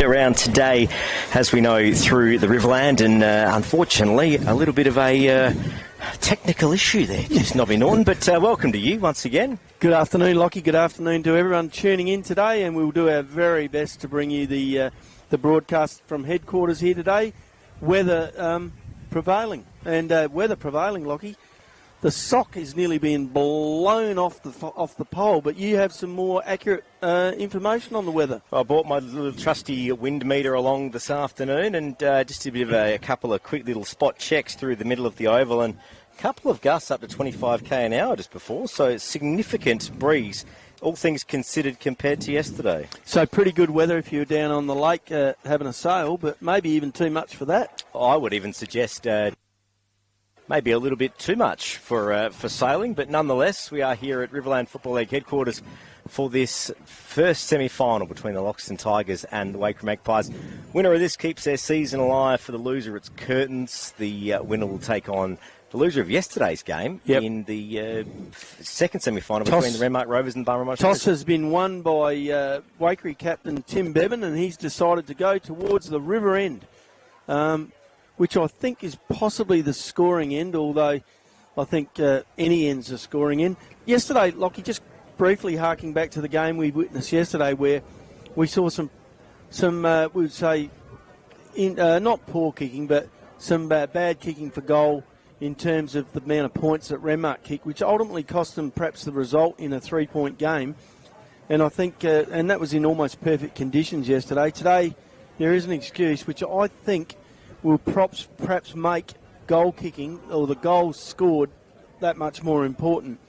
Around today, as we know, through the Riverland, and unfortunately a little bit of a technical issue there, just Nobby Norton, but welcome to you once again. Good afternoon, Lockie. Good afternoon to everyone tuning in today, and we'll do our very best to bring you the broadcast from headquarters here today. Weather prevailing, Lockie. The sock is nearly being blown off the pole, but you have some more accurate information on the weather. I brought my little trusty wind meter along this afternoon, and just a bit of a couple of quick little spot checks through the middle of the oval, and a couple of gusts up to 25k an hour just before, so significant breeze, all things considered, compared to yesterday. So pretty good weather if you're down on the lake having a sail, but maybe even too much for that. I would even suggest maybe a little bit too much for sailing, but nonetheless, we are here at Riverland Football League headquarters for this first semi-final between the Loxton Tigers and the Waikerie Magpies. Winner of this keeps their season alive. For the loser, it's curtains. The winner will take on the loser of yesterday's game in the second semi-final between the Renmark Rovers and Barmah. Toss has been won by Waikerie captain Tim Bevan, and he's decided to go towards the river end. Which I think is possibly the scoring end, although I think any end's a scoring end. Yesterday, Lockie, just briefly harking back to the game we witnessed yesterday, where we saw some we would say, not poor kicking, but some bad kicking for goal in terms of the amount of points that Renmark kicked, which ultimately cost them perhaps the result in a 3-point game. And I think, and that was in almost perfect conditions yesterday. Today, there is an excuse, which I think will perhaps make goal kicking or the goals scored that much more important.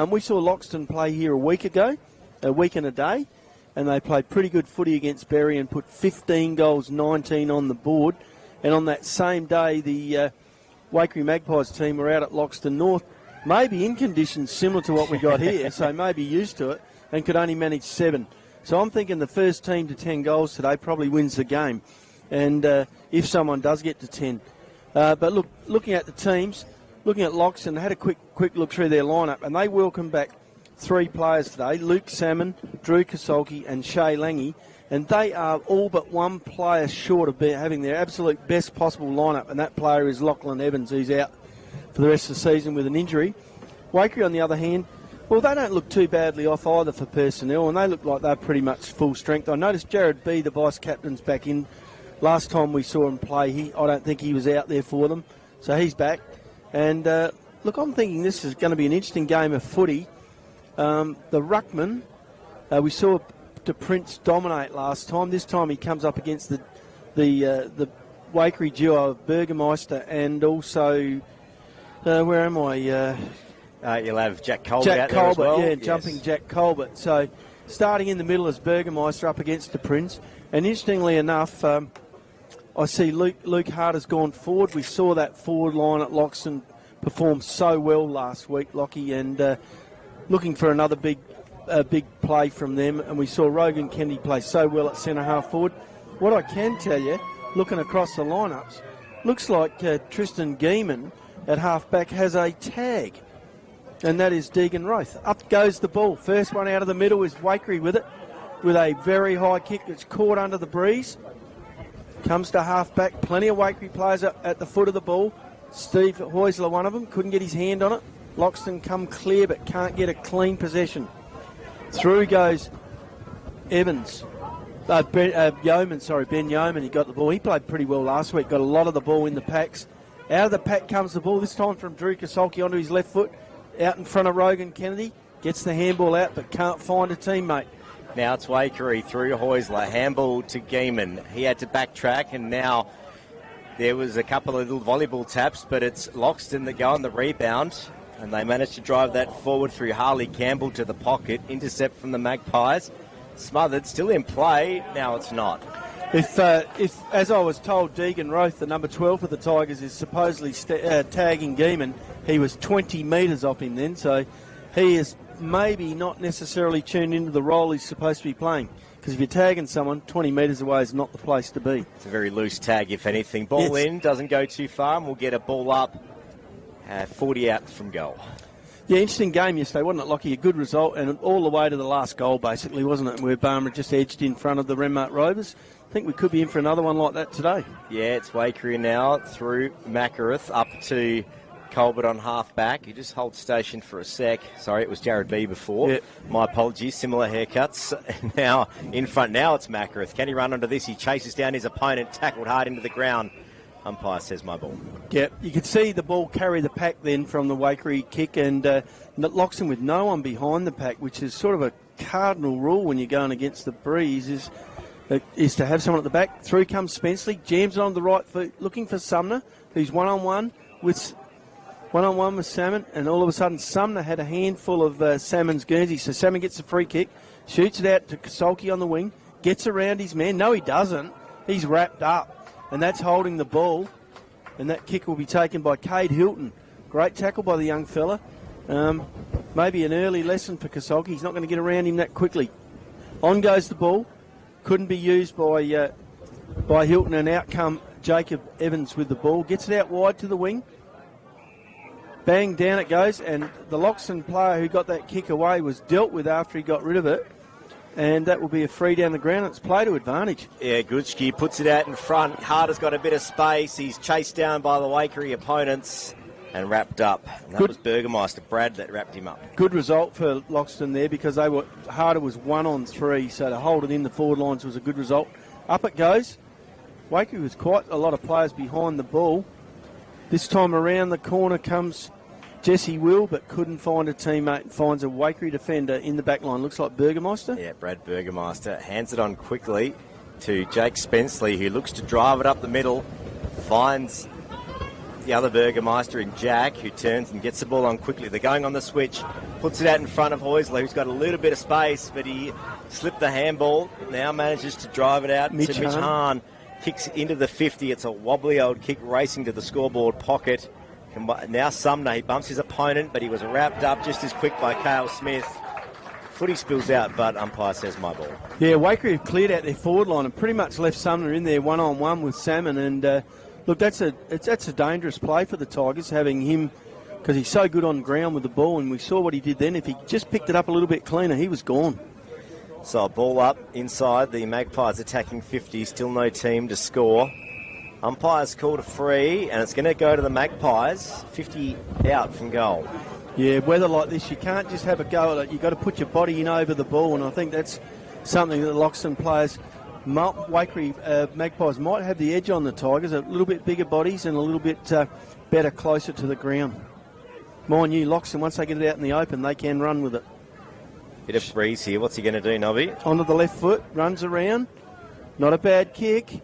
We saw Loxton play here a week and a day, and they played pretty good footy against Berry and put 15 goals, 19 on the board. And on that same day, the Waikerie Magpies team were out at Loxton North, maybe in conditions similar to what we got here, so maybe used to it, and could only manage 7. So I'm thinking the first team to 10 goals today probably wins the game. And if someone does get to 10. But looking at the teams, looking at Loxton, they had a quick look through their lineup, and they welcomed back 3 players today, Luke Salmon, Drew Kasolki and Shay Lange, and they are all but one player short of having their absolute best possible lineup, and that player is Lachlan Evans, who's out for the rest of the season with an injury. Waikerie, on the other hand, well, they don't look too badly off either for personnel, and they look like they're pretty much full strength. I noticed Jared B, the vice-captain's back in. Last time we saw him play, I don't think he was out there for them, so he's back. And look, I'm thinking this is going to be an interesting game of footy. The ruckman, we saw the Prince dominate last time. This time he comes up against the Waikerie duo of Burgermeister and also where am I? You'll have Jack Colbert out there as well. Jumping Jack Colbert. So starting in the middle is Burgermeister up against the Prince. And interestingly enough, I see Luke Hart has gone forward. We saw that forward line at Loxton perform so well last week, Lockie, and looking for another big play from them. And we saw Rogan Kennedy play so well at centre-half forward. What I can tell you, looking across the lineups, looks like Tristan Geeman at half-back has a tag, and that is Deegan Roth. Up goes the ball. First one out of the middle is Waikerie with it, with a very high kick that's caught under the breeze. Comes to half-back. Plenty of Waikerie players at the foot of the ball. Steve Heusler, one of them, couldn't get his hand on it. Loxton come clear but can't get a clean possession. Through goes Evans. Ben Yeoman, he got the ball. He played pretty well last week, got a lot of the ball in the packs. Out of the pack comes the ball, this time from Drew Kasolki onto his left foot, out in front of Rogan Kennedy. Gets the handball out but can't find a teammate. Now it's Waikerie through Heusler, handball to Geeman. He had to backtrack, and now there was a couple of little volleyball taps, but it's Loxton that go on the rebound, and they managed to drive that forward through Harley Campbell to the pocket. Intercept from the Magpies. Smothered, still in play. Now it's not. If as I was told, Deegan Roth, the number 12 for the Tigers, is supposedly tagging Geeman, he was 20 metres off him then, so he is maybe not necessarily tuned into the role he's supposed to be playing. Because if you're tagging someone, 20 metres away is not the place to be. It's a very loose tag, if anything. Ball in, doesn't go too far, and we'll get a ball up, 40 out from goal. Yeah, interesting game yesterday, wasn't it, Lockie? A good result, and all the way to the last goal, basically, wasn't it? Where Barmer just edged in front of the Renmark Rovers. I think we could be in for another one like that today. Yeah, it's Waikerie now through Macareth up to Colbert on half-back. You just hold station for a sec. Sorry, it was Jared B before. Yep. My apologies, similar haircuts. Now in front, now it's Macareth. Can he run onto this? He chases down his opponent, tackled hard into the ground. Umpire says my ball. Yep, you could see the ball carry the pack then from the Waikerie kick, and Loxton with no one behind the pack, which is sort of a cardinal rule when you're going against the breeze, is to have someone at the back. Through comes Spenceley, jams it on the right foot, looking for Sumner, who's one-on-one with Salmon, and all of a sudden Sumner had a handful of Salmon's Guernsey, so Salmon gets the free kick, shoots it out to Kasolki on the wing, gets around his man. No, he doesn't. He's wrapped up. And that's holding the ball. And that kick will be taken by Cade Hilton. Great tackle by the young fella. Maybe an early lesson for Kasolki. He's not going to get around him that quickly. On goes the ball. Couldn't be used by Hilton, and out come Jacob Evans with the ball. Gets it out wide to the wing. Bang, down it goes. And the Loxton player who got that kick away was dealt with after he got rid of it. And that will be a free down the ground. It's play to advantage. Yeah, Gutschke puts it out in front. Harder's got a bit of space. He's chased down by the Waikerie opponents and wrapped up. And that was Burgermeister Brad that wrapped him up. Good result for Loxton there, because Harder was 1-on-3, so to hold it in the forward lines was a good result. Up it goes. Waikerie was quite a lot of players behind the ball. This time around the corner comes Jesse Will, but couldn't find a teammate. Finds a Waikerie defender in the back line. Looks like Burgermeister. Yeah, Brad Burgermeister hands it on quickly to Jake Spenceley, who looks to drive it up the middle. Finds the other Burgermeister in Jack, who turns and gets the ball on quickly. They're going on the switch. Puts it out in front of Hoysler, who's got a little bit of space, but he slipped the handball. Now manages to drive it out to Mitch Hahn. Kicks into the 50. It's a wobbly old kick racing to the scoreboard pocket. Now Sumner, he bumps his opponent, but he was wrapped up just as quick by Cale Smith. Footy spills out, but umpire says my ball. Yeah, Waikerie have cleared out their forward line and pretty much left Sumner in there one-on-one with Salmon. And look, that's a dangerous play for the Tigers, having him, because he's so good on ground with the ball, and we saw what he did then. If he just picked it up a little bit cleaner, he was gone. So a ball up inside the Magpies attacking 50, still no team to score. Umpire's called a free, and it's going to go to the Magpies. 50 out from goal. Yeah, weather like this, you can't just have a go at it. You've got to put your body in over the ball, and I think that's something that the Loxton players, Waikerie Magpies, might have the edge on the Tigers. A little bit bigger bodies and a little bit better closer to the ground. Mind you, Loxton, once they get it out in the open, they can run with it. Bit of breeze here. What's he going to do, Nobby? Onto the left foot, runs around. Not a bad kick.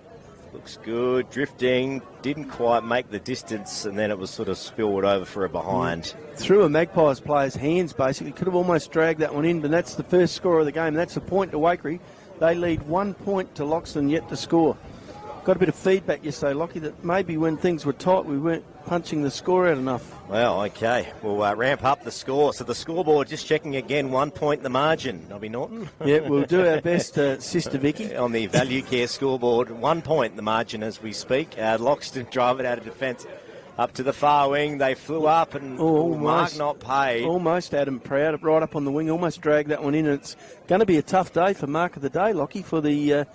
Looks good, drifting, didn't quite make the distance, and then it was sort of spilled over for a behind. Through a Magpies player's hands, basically. Could have almost dragged that one in, but that's the first score of the game. That's a point to Waikerie. They lead 1 point to Loxton yet to score. Got a bit of feedback yesterday, Lockie, that maybe when things were tight, we weren't punching the score out enough. Well, okay. We'll ramp up the score. So the scoreboard just checking again, 1 point the margin. Nobby Norton? Yeah, we'll do our best, Sister Vicky. On the Value Care scoreboard, 1 point the margin as we speak. Loxton drive it out of defence up to the far wing. They flew up and mark not paid. Almost Adam Proud, right up on the wing, almost dragged that one in. And it's going to be a tough day for Mark of the Day, Lockie, for the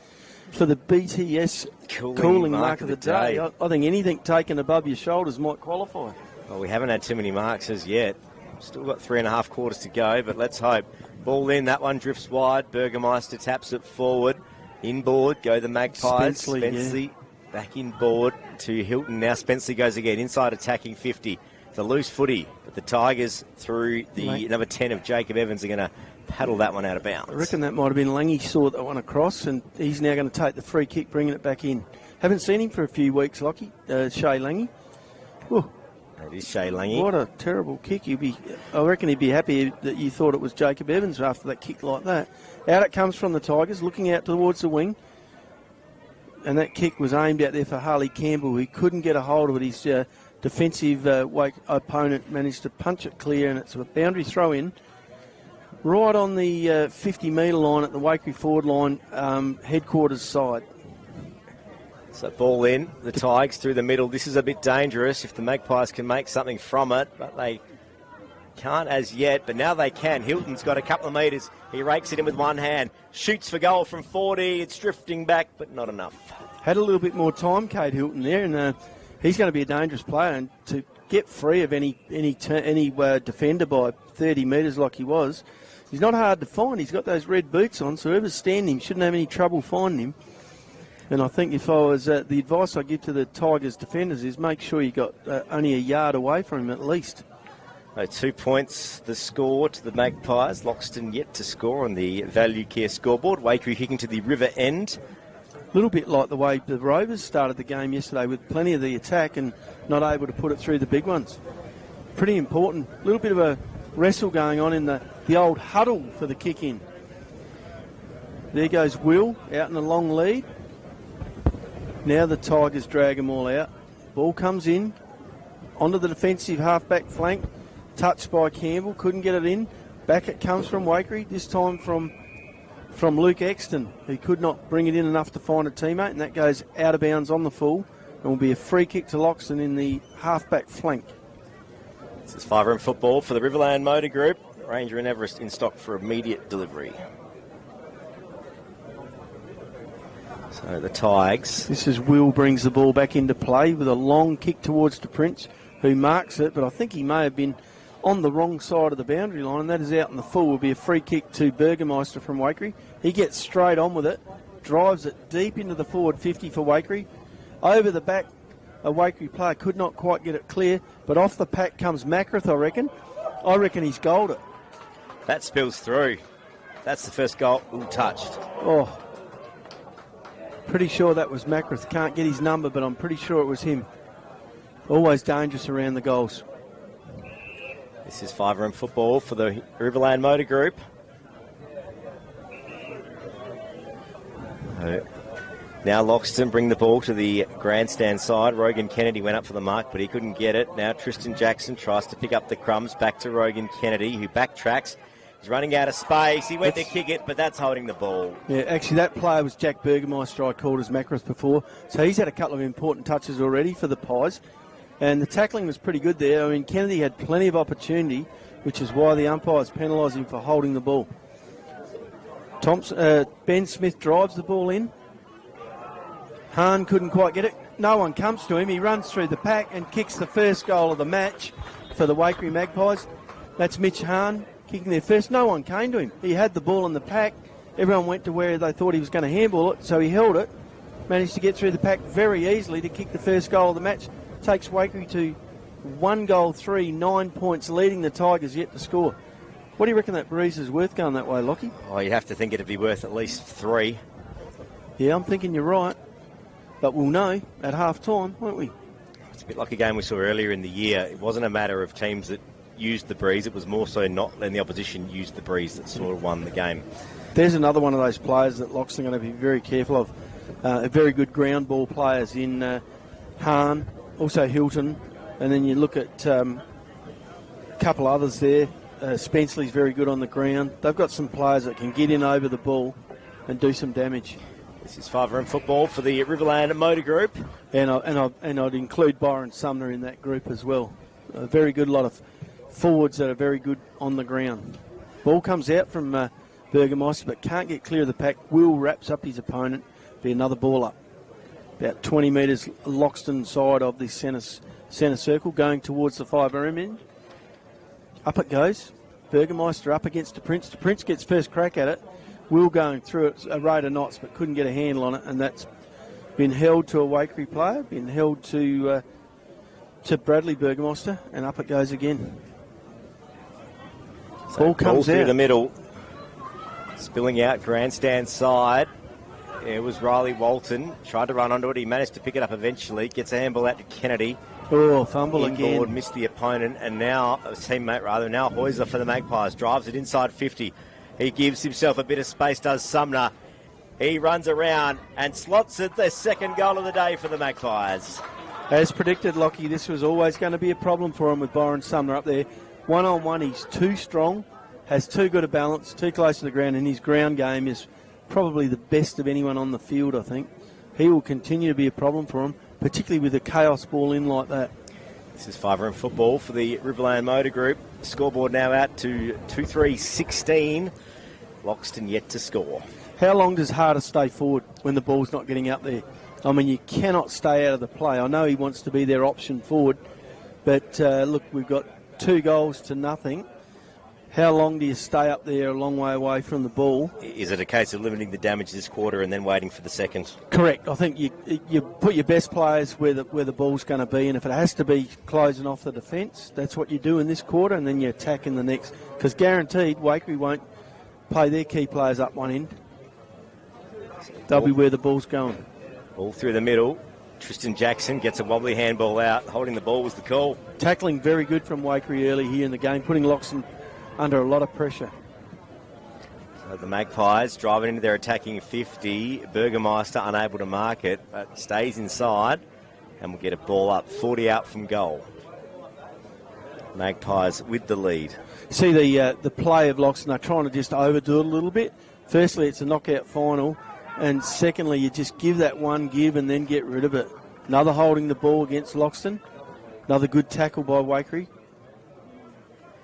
BTS cooling mark of the day. I think anything taken above your shoulders might qualify. Well, we haven't had too many marks as yet. Still got 3.5 quarters to go, but let's hope. Ball in, that one drifts wide. Burgermeister taps it forward. Inboard, go the Magpies. Spenceley back inboard to Hilton. Now Spenceley goes again, inside attacking 50. It's a loose footy, but the Tigers, through the number 10 of Jacob Evans, are going to paddle that one out of bounds. I reckon that might have been Lange saw that one across, and he's now going to take the free kick, bringing it back in. Haven't seen him for a few weeks, Lockie. Shay Lange. Whew. That is Shay Lange. What a terrible kick. I reckon he'd be happy that you thought it was Jacob Evans after that kick like that. Out it comes from the Tigers, looking out towards the wing. And that kick was aimed out there for Harley Campbell. He couldn't get a hold of it. His defensive opponent managed to punch it clear, and it's a boundary throw in. Right on the 50-metre line at the Waikerie forward line, headquarters side. So ball in, the Tigers through the middle. This is a bit dangerous if the Magpies can make something from it, but they can't as yet, but now they can. Hilton's got a couple of metres. He rakes it in with one hand, shoots for goal from 40. It's drifting back, but not enough. Had a little bit more time, Cade Hilton there, and he's going to be a dangerous player. And to get free of any defender by 30 metres like he was, he's not hard to find. He's got those red boots on, so whoever's standing him shouldn't have any trouble finding him. And I think if I was the advice I give to the Tigers defenders is make sure you got only a yard away from him at least. 2 points the score to the Magpies. Loxton yet to score on the Value Care scoreboard. Waikerie kicking to the river end. A little bit like the way the Rovers started the game yesterday with plenty of the attack and not able to put it through the big ones. Pretty important. A little bit of a wrestle going on in the old huddle for the kick-in. There goes Will out in a long lead. Now the Tigers drag them all out. Ball comes in onto the defensive half-back flank. Touched by Campbell, couldn't get it in. Back it comes from Waikerie, this time from Luke Exton, who could not bring it in enough to find a teammate, and that goes out of bounds on the full and will be a free kick to Loxton in the half-back flank. This is 5 room football for the Riverland Motor Group. Ranger and Everest in stock for immediate delivery. So the Tigers. This is Will brings the ball back into play with a long kick towards the Prince, who marks it, but I think he may have been on the wrong side of the boundary line, and that is out in the full. Will be a free kick to Burgermeister from Waikerie. He gets straight on with it, drives it deep into the forward 50 for Waikerie. Over the back, a Waikerie player could not quite get it clear, but off the pack comes Macrath, I reckon. I reckon he's goaled it. That spills through. That's the first goal touched. Oh, pretty sure that was Macrath. Can't get his number, but I'm pretty sure it was him. Always dangerous around the goals. This is 5 room football for the Riverland Motor Group. Now Loxton bring the ball to the grandstand side. Rogan Kennedy went up for the mark, but he couldn't get it. Now Tristan Jackson tries to pick up the crumbs. Back to Rogan Kennedy, who backtracks. He's running out of space. He went to kick it, but that's holding the ball. Yeah, actually that player was Jack Burgermeister, I called as Macrath before. So he's had a couple of important touches already for the Pies. And the tackling was pretty good there. I mean, Kennedy had plenty of opportunity, which is why the umpires penalise him for holding the ball. Ben Smith drives the ball in. Hahn couldn't quite get it. No one comes to him. He runs through the pack and kicks the first goal of the match for the Waikerie Magpies. That's Mitch Hahn kicking there first. No one came to him. He had the ball in the pack. Everyone went to where they thought he was going to handball it, so he held it. Managed to get through the pack very easily to kick the first goal of the match. Takes Waikerie to 1-3, 9 points, leading the Tigers yet to score. What do you reckon that breeze is worth going that way, Lockie? Oh, you'd have to think it'd be worth at least 3. Yeah, I'm thinking you're right. But we'll know at half-time, won't we? It's a bit like a game we saw earlier in the year. It wasn't a matter of teams that used the breeze. It was more so not letting the opposition use the breeze that sort of won the game. There's another one of those players that Loxton are going to be very careful of. Very good ground ball players in Hahn, also Hilton, and then you look at a couple others there. Spenceley's very good on the ground. They've got some players that can get in over the ball and do some damage. This is 5 room football for the Riverland Motor Group. And I'd include Byron Sumner in that group as well. A very good lot of forwards that are very good on the ground. Ball comes out from Burgermeister, but can't get clear of the pack. Will wraps up his opponent. Be another ball up. About 20 metres Loxton side of the centre circle, going towards the 5 room end. Up it goes. Burgermeister up against the Prince. The Prince gets first crack at it. Will going through it a rate of knots, but couldn't get a handle on it, and that's been held to a Waikerie player, been held to Bradley Burgermeister, and up it goes again. So ball comes through out. The middle, spilling out grandstand side. It was Riley Walton, tried to run onto it. He managed to pick it up eventually. Gets a handball out to Kennedy. Oh, fumble Inboard, again. missed the opponent, and now a teammate rather. Now Heuser for the Magpies drives it inside 50. He gives himself a bit of space. Does Sumner? He runs around and slots it. The second goal of the day for the Magpies. As predicted, Lockie, this was always going to be a problem for him with Byron Sumner up there. 1-on-1, he's too strong, has too good a balance, too close to the ground, and his ground game is probably the best of anyone on the field, I think. He will continue to be a problem for him, particularly with a chaos ball in like that. This is 5-room football for the Riverland Motor Group. Scoreboard now out to 2-3-16. Loxton yet to score. How long does Harder stay forward when the ball's not getting up there? I mean, you cannot stay out of the play. I know he wants to be their option forward, but look, we've got 2 goals to nothing. How long do you stay up there a long way away from the ball? Is it a case of limiting the damage this quarter and then waiting for the second? Correct. I think you put your best players where the ball's going to be, and if it has to be closing off the defence, that's what you do in this quarter, and then you attack in the next. Because guaranteed, Waikerie won't play their key players up one end. They'll be where the ball's going. Ball through the middle. Tristan Jackson gets a wobbly handball out. Holding the ball was the call. Tackling very good from Waikerie early here in the game, putting Loxton under a lot of pressure. So the Magpies driving into their attacking 50. Burgermeister unable to mark it, but stays inside and will get a ball up 40 out from goal. Magpies with the lead. See the play of Loxton, they're trying to just overdo it a little bit. Firstly, it's a knockout final, and secondly, you just give that one give and then get rid of it. Another holding the ball against Loxton. Another good tackle by Waikerie.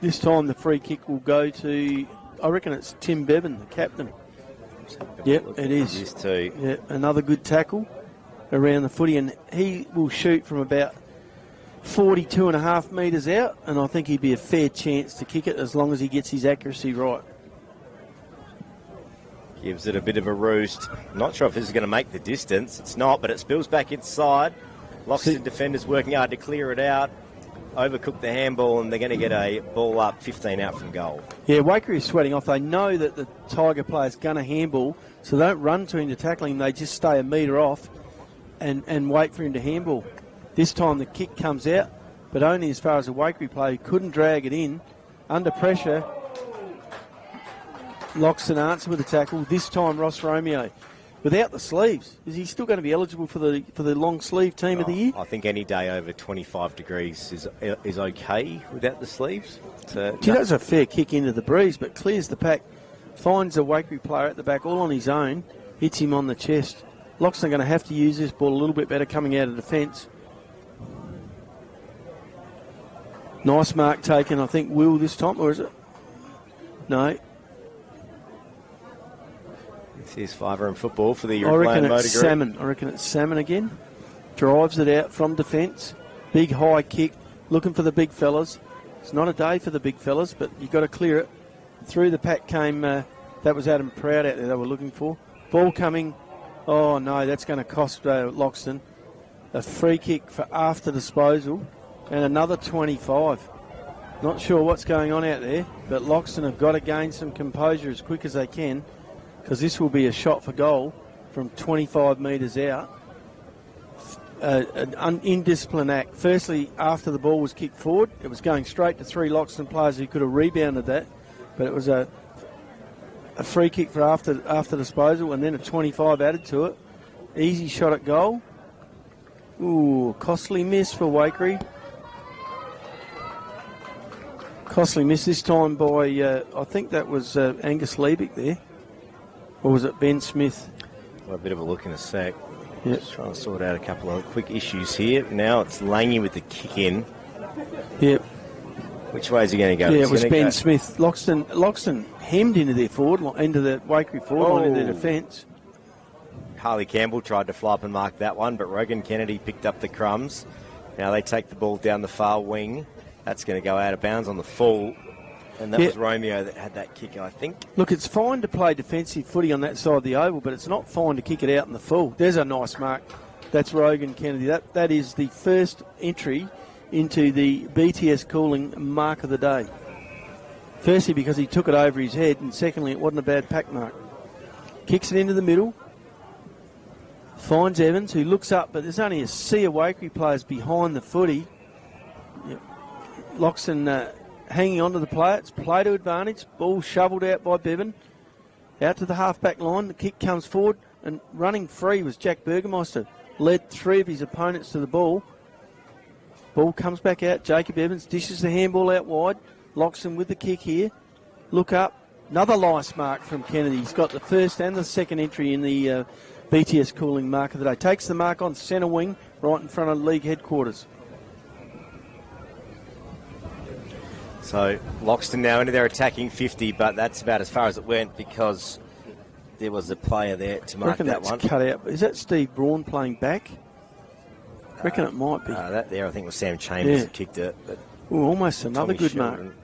This time the free kick will go to, I reckon it's Tim Bevan, the captain. Yep, it is. Used to. Yeah, another good tackle around the footy, and he will shoot from about 42.5 metres out, and I think he'd be a fair chance to kick it as long as he gets his accuracy right. Gives it a bit of a roost. Not sure if this is going to make the distance. It's not, but it spills back inside. Loxton defenders working hard to clear it out. Overcooked the handball, and they're going to get a ball up 15 out from goal. Yeah, Waikerie is sweating off. They know that the Tiger player's going to handball, so they don't run to him to tackle him. They just stay a metre off and wait for him to handball. This time the kick comes out, but only as far as a Waikerie player who couldn't drag it in. Under pressure, Loxton answer with a tackle. This time Ross Romeo. Without the sleeves, is he still going to be eligible for the long sleeve team of the year? I think any day over 25 degrees is okay without the sleeves. That's a fair kick into the breeze, but clears the pack, finds a Waikerie player at the back all on his own, hits him on the chest. Loxton going to have to use this ball a little bit better coming out of defence. Nice mark taken, I think, Will this time, or is it? No. This is 5-room football for the Riverland Motor Group. Salmon. I reckon it's Salmon again. Drives it out from defence. Big high kick, looking for the big fellas. It's not a day for the big fellas, but you've got to clear it. Through the pack came, that was Adam Proud out there they were looking for. Ball coming. Oh, no, that's going to cost Loxton. A free kick for after disposal and another 25. Not sure what's going on out there, but Loxton have got to gain some composure as quick as they can, because this will be a shot for goal from 25 metres out. An indisciplined act. Firstly, after the ball was kicked forward, it was going straight to 3 Loxton players who could have rebounded that, but it was a free kick for after disposal and then a 25 added to it. Easy shot at goal. Ooh, costly miss for Waikerie. Costly miss this time by, I think that was Angus Liebig there. Or was it Ben Smith? Well, a bit of a look in a sec. Yep. Just trying to sort out a couple of quick issues here. Now it's Langy with the kick in. Yep. Which way is he going to go? Yeah, it was Ben Smith. Loxton hemmed into their forward, into the Waikerie forward line in their defence. Harley Campbell tried to fly up and mark that one, but Rogan Kennedy picked up the crumbs. Now they take the ball down the far wing. That's going to go out of bounds on the full. And that was Romeo that had that kick, I think. Look, it's fine to play defensive footy on that side of the oval, but it's not fine to kick it out in the full. There's a nice mark. That's Rogan Kennedy. That is the first entry into the BTS Cooling mark of the day. Firstly, because he took it over his head, and secondly, it wasn't a bad pack mark. Kicks it into the middle. Finds Evans, who looks up, but there's only a sea of Waikerie players behind the footy. Yep. Loxton hanging on to the play. It's play to advantage. Ball shoveled out by Bevan. Out to the half-back line. The kick comes forward, and running free was Jack Burgermeister. Led 3 of his opponents to the ball. Ball comes back out. Jacob Evans dishes the handball out wide. Loxton with the kick here. Look up. Another nice mark from Kennedy. He's got the first and the second entry in the BTS Cooling mark of the day. Takes the mark on centre wing, right in front of league headquarters. So Loxton now into their attacking 50, but that's about as far as it went because there was a player there to mark that one. Cut out. Is that Steve Braun playing back? I reckon it might be. That there, I think, was Sam Chambers that kicked it. But almost another good mark.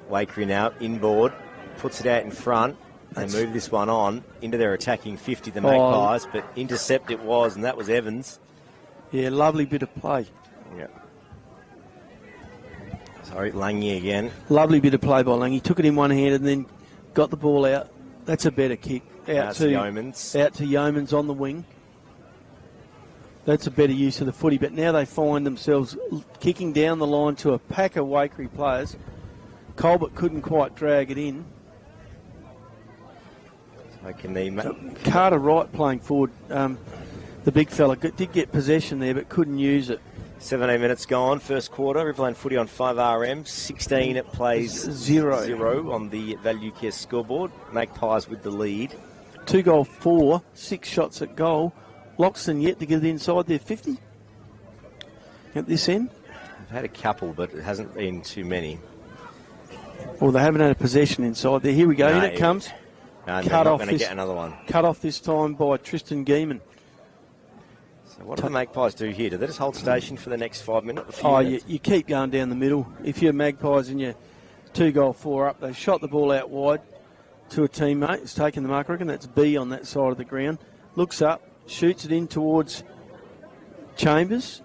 Waikerie now inboard, puts it out in front. They move this one on into their attacking 50, the Magpies, but intercept it was, and that was Evans. Yeah, lovely bit of play. Yeah. Sorry, Langy again. Lovely bit of play by Langy. Took it in one hand and then got the ball out. That's a better kick. Out to Yeomans. Out to Yeomans on the wing. That's a better use of the footy. But now they find themselves kicking down the line to a pack of Waikerie players. Colbert couldn't quite drag it in. Carter Wright playing forward. The big fella did get possession there but couldn't use it. 17 minutes gone, first quarter. Riverland footy on 5RM. 16 it plays 0 on the Value Care scoreboard. Magpies with the lead. 2 goal 4, 6 shots at goal. Loxton yet to get it inside their 50 at this end. They've had a couple, but it hasn't been too many. Well, they haven't had a possession inside there. Here we go. No, In it comes. No, they're not going to get another one. Cut off this time by Tristan Geeman. So what do the Magpies do here? Do they just hold station for the next 5 minutes? You keep going down the middle. If you're Magpies and you're 2 goal 4 up, they shot the ball out wide to a teammate. It's taken the mark. I reckon that's B on that side of the ground. Looks up, shoots it in towards Chambers.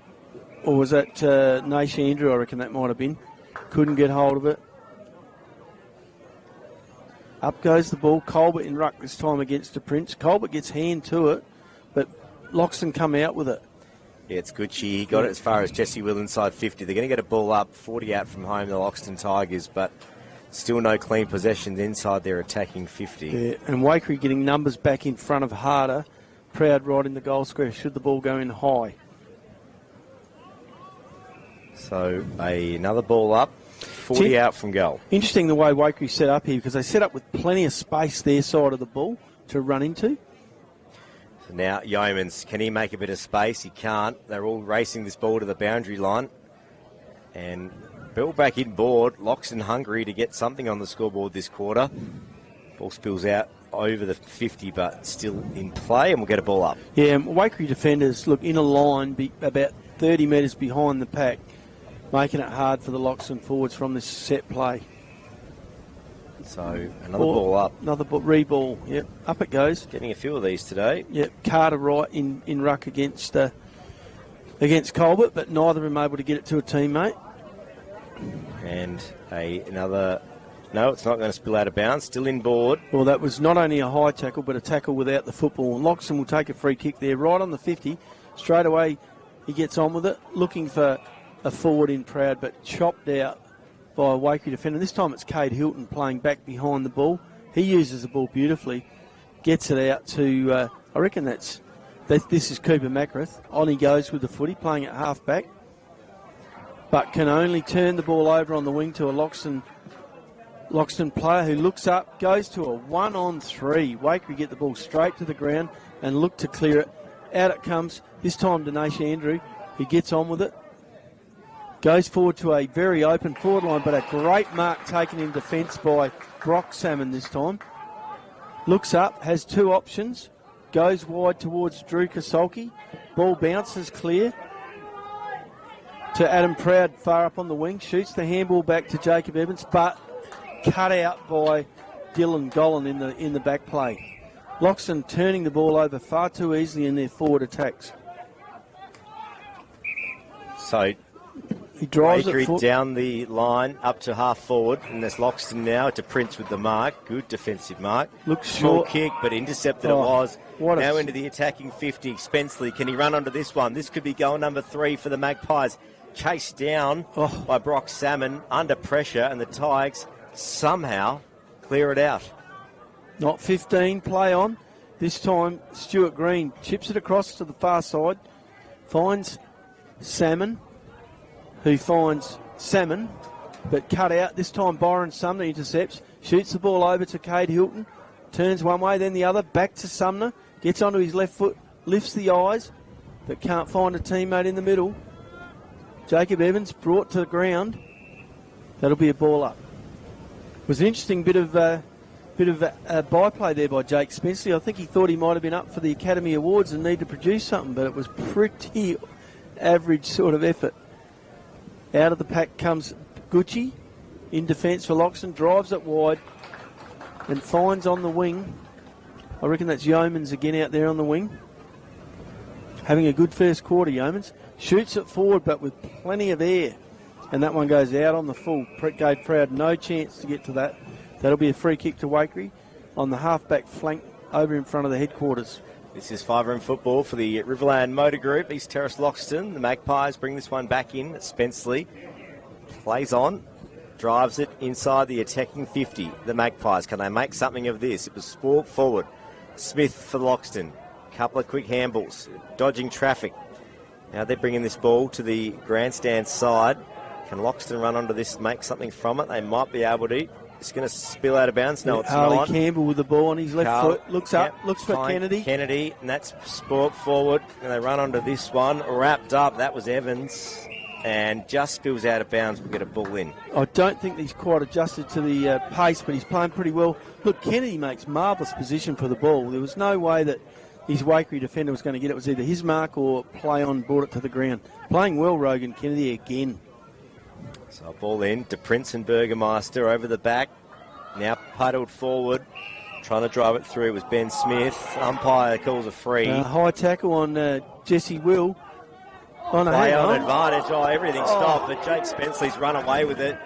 Or was that Nash Andrew? I reckon that might have been. Couldn't get hold of it. Up goes the ball. Colbert in ruck this time against the Prince. Colbert gets hand to it, but Loxton come out with it. Yeah, it's good. He got it as far as Jesse Will inside 50. They're going to get a ball up, 40 out from home, the Loxton Tigers, but still no clean possessions inside their attacking 50. Yeah, and Waikerie getting numbers back in front of Harder. Proud right in the goal square should the ball go in high. So another ball up. 40 out from goal. Interesting the way Waikerie set up here because they set up with plenty of space their side of the ball to run into. So now Yeomans, can he make a bit of space? He can't. They're all racing this ball to the boundary line. And ball back in board. Loxton hungry to get something on the scoreboard this quarter. Ball spills out over the 50 but still in play and we'll get a ball up. Yeah, Waikerie defenders look in a line about 30 metres behind the pack, making it hard for the Loxton forwards from this set play. So another ball up. Another reball. Yep, up it goes. Getting a few of these today. Yep, Carter Wright in ruck against Colbert, but neither of them able to get it to a teammate. And another. No, it's not going to spill out of bounds. Still in board. Well, that was not only a high tackle, but a tackle without the football. And Loxton will take a free kick there, right on the 50. Straight away, he gets on with it, looking for a forward in Proud, but chopped out by a Waikerie defender. This time it's Cade Hilton playing back behind the ball. He uses the ball beautifully, gets it out to, I reckon this is Cooper Macrath. On he goes with the footy, playing at half back, but can only turn the ball over on the wing to a Loxton player who looks up, goes to a 1-on-3. Waikerie get the ball straight to the ground and look to clear it. Out it comes, this time to Nash Andrew. He gets on with it. Goes forward to a very open forward line, but a great mark taken in defence by Brock Salmon this time. Looks up, has two options. Goes wide towards Drew Kasolki. Ball bounces clear to Adam Proud far up on the wing. Shoots the handball back to Jacob Evans, but cut out by Dylan Gollan in the back play. Loxton turning the ball over far too easily in their forward attacks. So he drives it down the line up to half forward, and there's Loxton now to Prince with the mark. Good defensive mark. Looks small short. Kick, but intercepted it was. Now into the attacking 50. Spenceley, can he run onto this one? This could be goal number 3 for the Magpies. Chased down by Brock Salmon under pressure, and the Tigers somehow clear it out. Not 15, play on. This time, Stuart Green chips it across to the far side, finds Salmon, who finds Salmon, but cut out. This time, Byron Sumner intercepts, shoots the ball over to Cade Hilton, turns one way, then the other, back to Sumner, gets onto his left foot, lifts the eyes, but can't find a teammate in the middle. Jacob Evans brought to the ground. That'll be a ball up. It was an interesting bit of byplay there by Jake Spenceley. I think he thought he might have been up for the Academy Awards and need to produce something, but it was pretty average sort of effort. Out of the pack comes Gucci in defence for Loxton, drives it wide and finds on the wing. I reckon that's Yeomans again out there on the wing. Having a good first quarter, Yeomans. Shoots it forward but with plenty of air. And that one goes out on the full. Gave Proud no chance to get to that. That'll be a free kick to Waikerie on the half-back flank over in front of the headquarters. This is five-room football for the Riverland Motor Group. East Terrace Loxton. The Magpies bring this one back in. Spenceley plays on, drives it inside the attacking 50. The Magpies, can they make something of this? It was sport forward. Smith for Loxton. Couple of quick handballs, dodging traffic. Now they're bringing this ball to the grandstand side. Can Loxton run onto this, make something from it? They might be able to. It's going to spill out of bounds. No, it's Harley not. Campbell with the ball on his left foot. Looks up, looks for Kennedy. Kennedy, and that's sport forward. And they run onto this one. Wrapped up. That was Evans. And just spills out of bounds. We'll get a ball in. I don't think he's quite adjusted to the pace, but he's playing pretty well. Look, Kennedy makes marvellous position for the ball. There was no way that his Waikerie defender was going to get it. It was either his mark or play on, brought it to the ground. Playing well, Rogan Kennedy again. So a ball in to Prince and Burgermeister over the back. Now puddled forward. Trying to drive it through was Ben Smith. Umpire calls a free. High tackle on Jesse Will. Play on advantage. Oh, everything stopped, but Jake Spenceley's run away with it.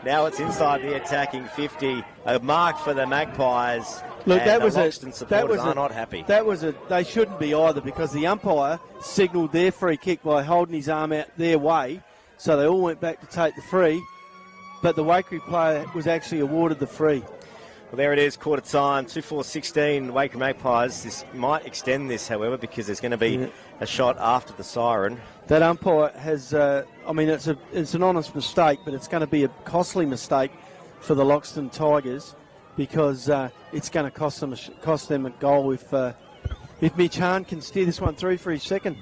Now it's inside the attacking 50. A mark for the Magpies. Look, that was Loxton supporters are not happy. They shouldn't be either, because the umpire signalled their free kick by holding his arm out their way. So they all went back to take the free, but the Waikerie player was actually awarded the free. Well, there it is, quarter time, 2-4-16, Waikerie Magpies. This might extend this, however, because there's going to be a shot after the siren. That umpire has, it's an honest mistake, but it's going to be a costly mistake for the Loxton Tigers, because it's going to cost them a goal if Mitch Hahn can steer this one through for his second.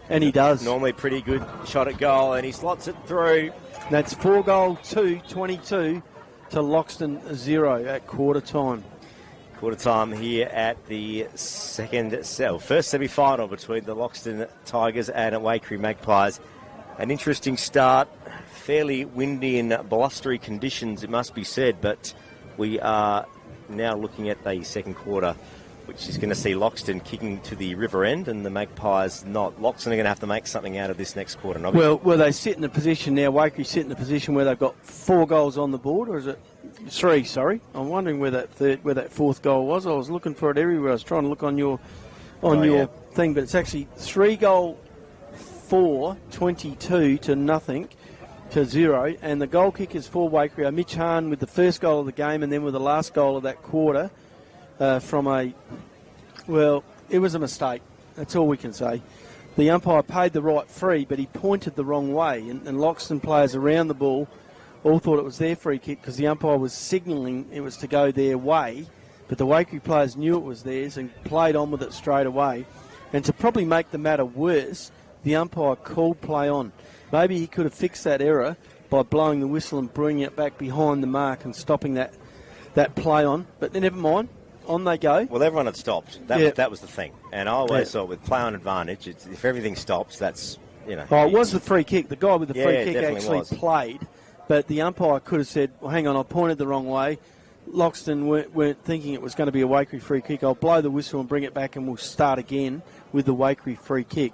And he does. Normally pretty good shot at goal, and he slots it through. That's 4-2, 22 to Loxton 0 at quarter time. Quarter time here at the first semi-final between the Loxton Tigers and Waikerie Magpies. An interesting start, fairly windy and blustery conditions, it must be said, but we are now looking at the second quarter, which is going to see Loxton kicking to the river end and the Magpies not. Loxton are going to have to make something out of this next quarter. Well, they sit in a position now, Waikerie sit in a position where they've got 4 goals on the board, or is it 3, sorry. I'm wondering where that fourth goal was. I was looking for it everywhere. I was trying to look on your thing, but it's actually 3-4, 22 to nothing, to 0. And the goal kickers for Waikerie are Mitch Hahn with the first goal of the game, and then with the last goal of that quarter, it was a mistake. That's all we can say. The umpire paid the right free, but he pointed the wrong way, and Loxton players around the ball all thought it was their free kick because the umpire was signalling it was to go their way, but the Waikerie players knew it was theirs and played on with it straight away. And to probably make the matter worse, the umpire called play on. Maybe he could have fixed that error by blowing the whistle and bringing it back behind the mark and stopping that play on, but never mind. On they go. Well, everyone had stopped. That was the thing. And I always thought with play on advantage, if everything stops, that's, Oh, it was the free kick. The guy with the free kick actually played. But the umpire could have said, well, hang on, I pointed the wrong way. Loxton weren't thinking it was going to be a Waikerie free kick. I'll blow the whistle and bring it back and we'll start again with the Waikerie free kick.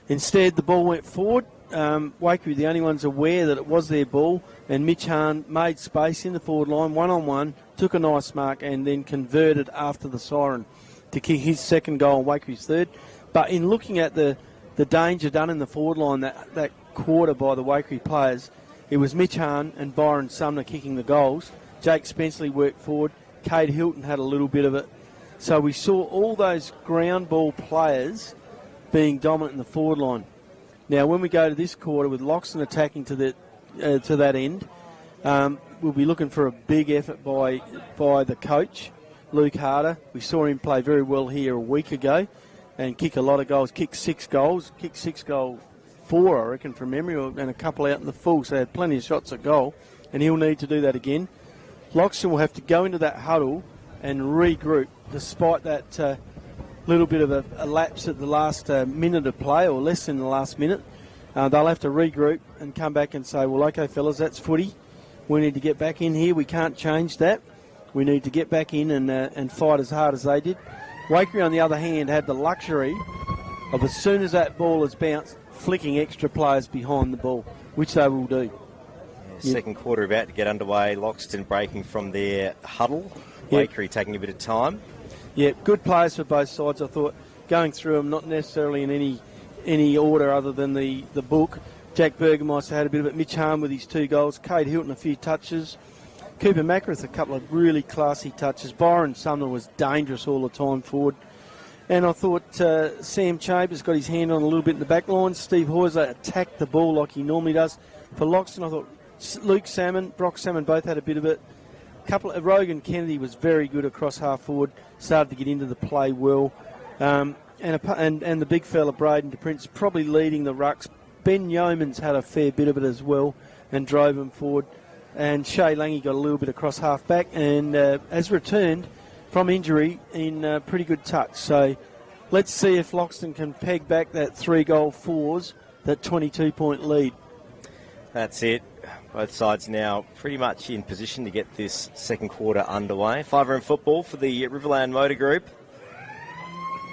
Instead, the ball went forward. Waikerie, the only ones aware that it was their ball, and Mitch Hahn made space in the forward line, one-on-one, took a nice mark, and then converted after the siren to kick his second goal, Waikere's third. But in looking at the danger done in the forward line that quarter by the Waikerie players, it was Mitch Hahn and Byron Sumner kicking the goals. Jake Spenceley worked forward. Cade Hilton had a little bit of it. So we saw all those ground ball players being dominant in the forward line. Now, when we go to this quarter with Loxton attacking to that end, we'll be looking for a big effort by the coach, Luke Harder. We saw him play very well here a week ago and kick a lot of goals, kick 6 goals, 4, I reckon, from memory, and a couple out in the full, so they had plenty of shots at goal. and he'll need to do that again. Loxton will have to go into that huddle and regroup, despite that little bit of a lapse at the last minute of play, or less than the last minute. They'll have to regroup and come back and say, well, okay, fellas, that's footy. We need to get back in here. We can't change that. We need to get back in and fight as hard as they did. Waikerie, on the other hand, had the luxury of, as soon as that ball has bounced, flicking extra players behind the ball, which they will do. Second quarter about to get underway. Loxton breaking from their huddle. Waikerie taking a bit of time. Yeah, good players for both sides. I thought going through them, not necessarily in any order other than the book. Jack Burgermeister had a bit of it. Mitch Harm with his 2 goals. Cade Hilton a few touches. Cooper Mackereth a couple of really classy touches. Byron Sumner was dangerous all the time forward. And I thought Sam Chambers got his hand on a little bit in the back line. Steve Hoyser attacked the ball like he normally does. For Loxton, I thought Luke Salmon, Brock Salmon both had a bit of it. Rogan Kennedy was very good across half forward. Started to get into the play well. And the big fella, Braden DePrince, probably leading the rucks. Ben Yeomans had a fair bit of it as well and drove him forward. And Shay Lange got a little bit across half back and has returned from injury in pretty good touch. So let's see if Loxton can peg back that 3-goal fours, that 22-point lead. That's it. Both sides now pretty much in position to get this second quarter underway. 5-room football for the Riverland Motor Group.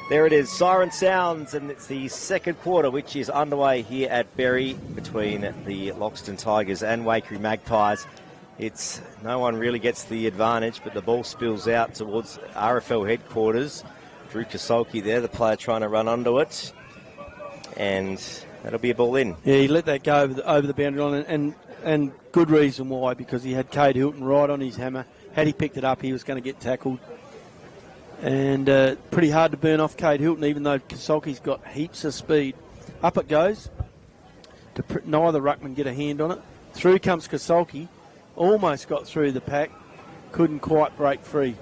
There it is, siren sounds, and it's the second quarter, which is underway here at Berry between the Loxton Tigers and Waikerie Magpies. It's no one really gets the advantage, but the ball spills out towards RFL headquarters. Drew Kasolki there, the player trying to run onto it, and that'll be a ball in. Yeah, he let that go over the boundary line, and good reason why, because he had Cade Hilton right on his hammer. Had he picked it up, he was going to get tackled. And pretty hard to burn off Cade Hilton, even though Kasolki's got heaps of speed. Up it goes. Neither ruckman get a hand on it. Through comes Kasolki. Almost got through the pack. Couldn't quite break free.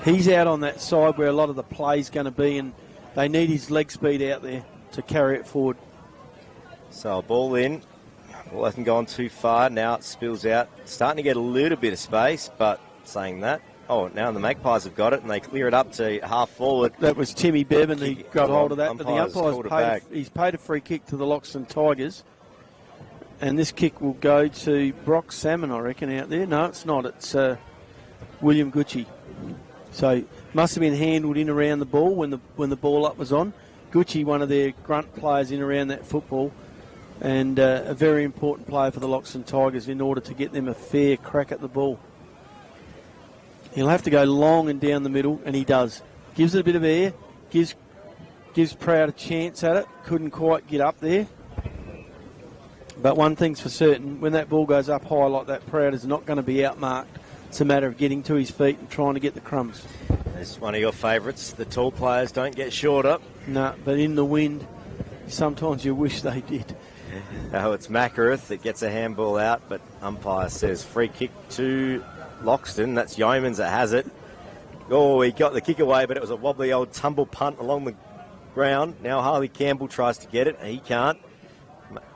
He's out on that side where a lot of the play's going to be, and they need his leg speed out there to carry it forward. So a ball in. Ball hasn't gone too far. Now it spills out. Starting to get a little bit of space, but saying that, now the Magpies have got it, and they clear it up to half forward. That was Timmy Bevan who got hold of that, but the umpire's paid a free kick to the Loxton Tigers. And this kick will go to Brock Salmon, I reckon, out there. No, it's not. It's William Gucci. So must have been handled in around the ball when the ball up was on. Gucci, one of their grunt players in around that football, and a very important player for the Loxton Tigers in order to get them a fair crack at the ball. He'll have to go long and down the middle, and he does. Gives it a bit of air, gives Proud a chance at it. Couldn't quite get up there. But one thing's for certain, when that ball goes up high like that, Proud is not going to be outmarked. It's a matter of getting to his feet and trying to get the crumbs. It's one of your favourites. The tall players don't get shorter. No, but in the wind, sometimes you wish they did. It's Mackereth that gets a handball out, but umpire says free kick to Loxton. That's Yeomans that has it. He got the kick away, but it was a wobbly old tumble punt along the ground. Now Harley Campbell tries to get it. He can't.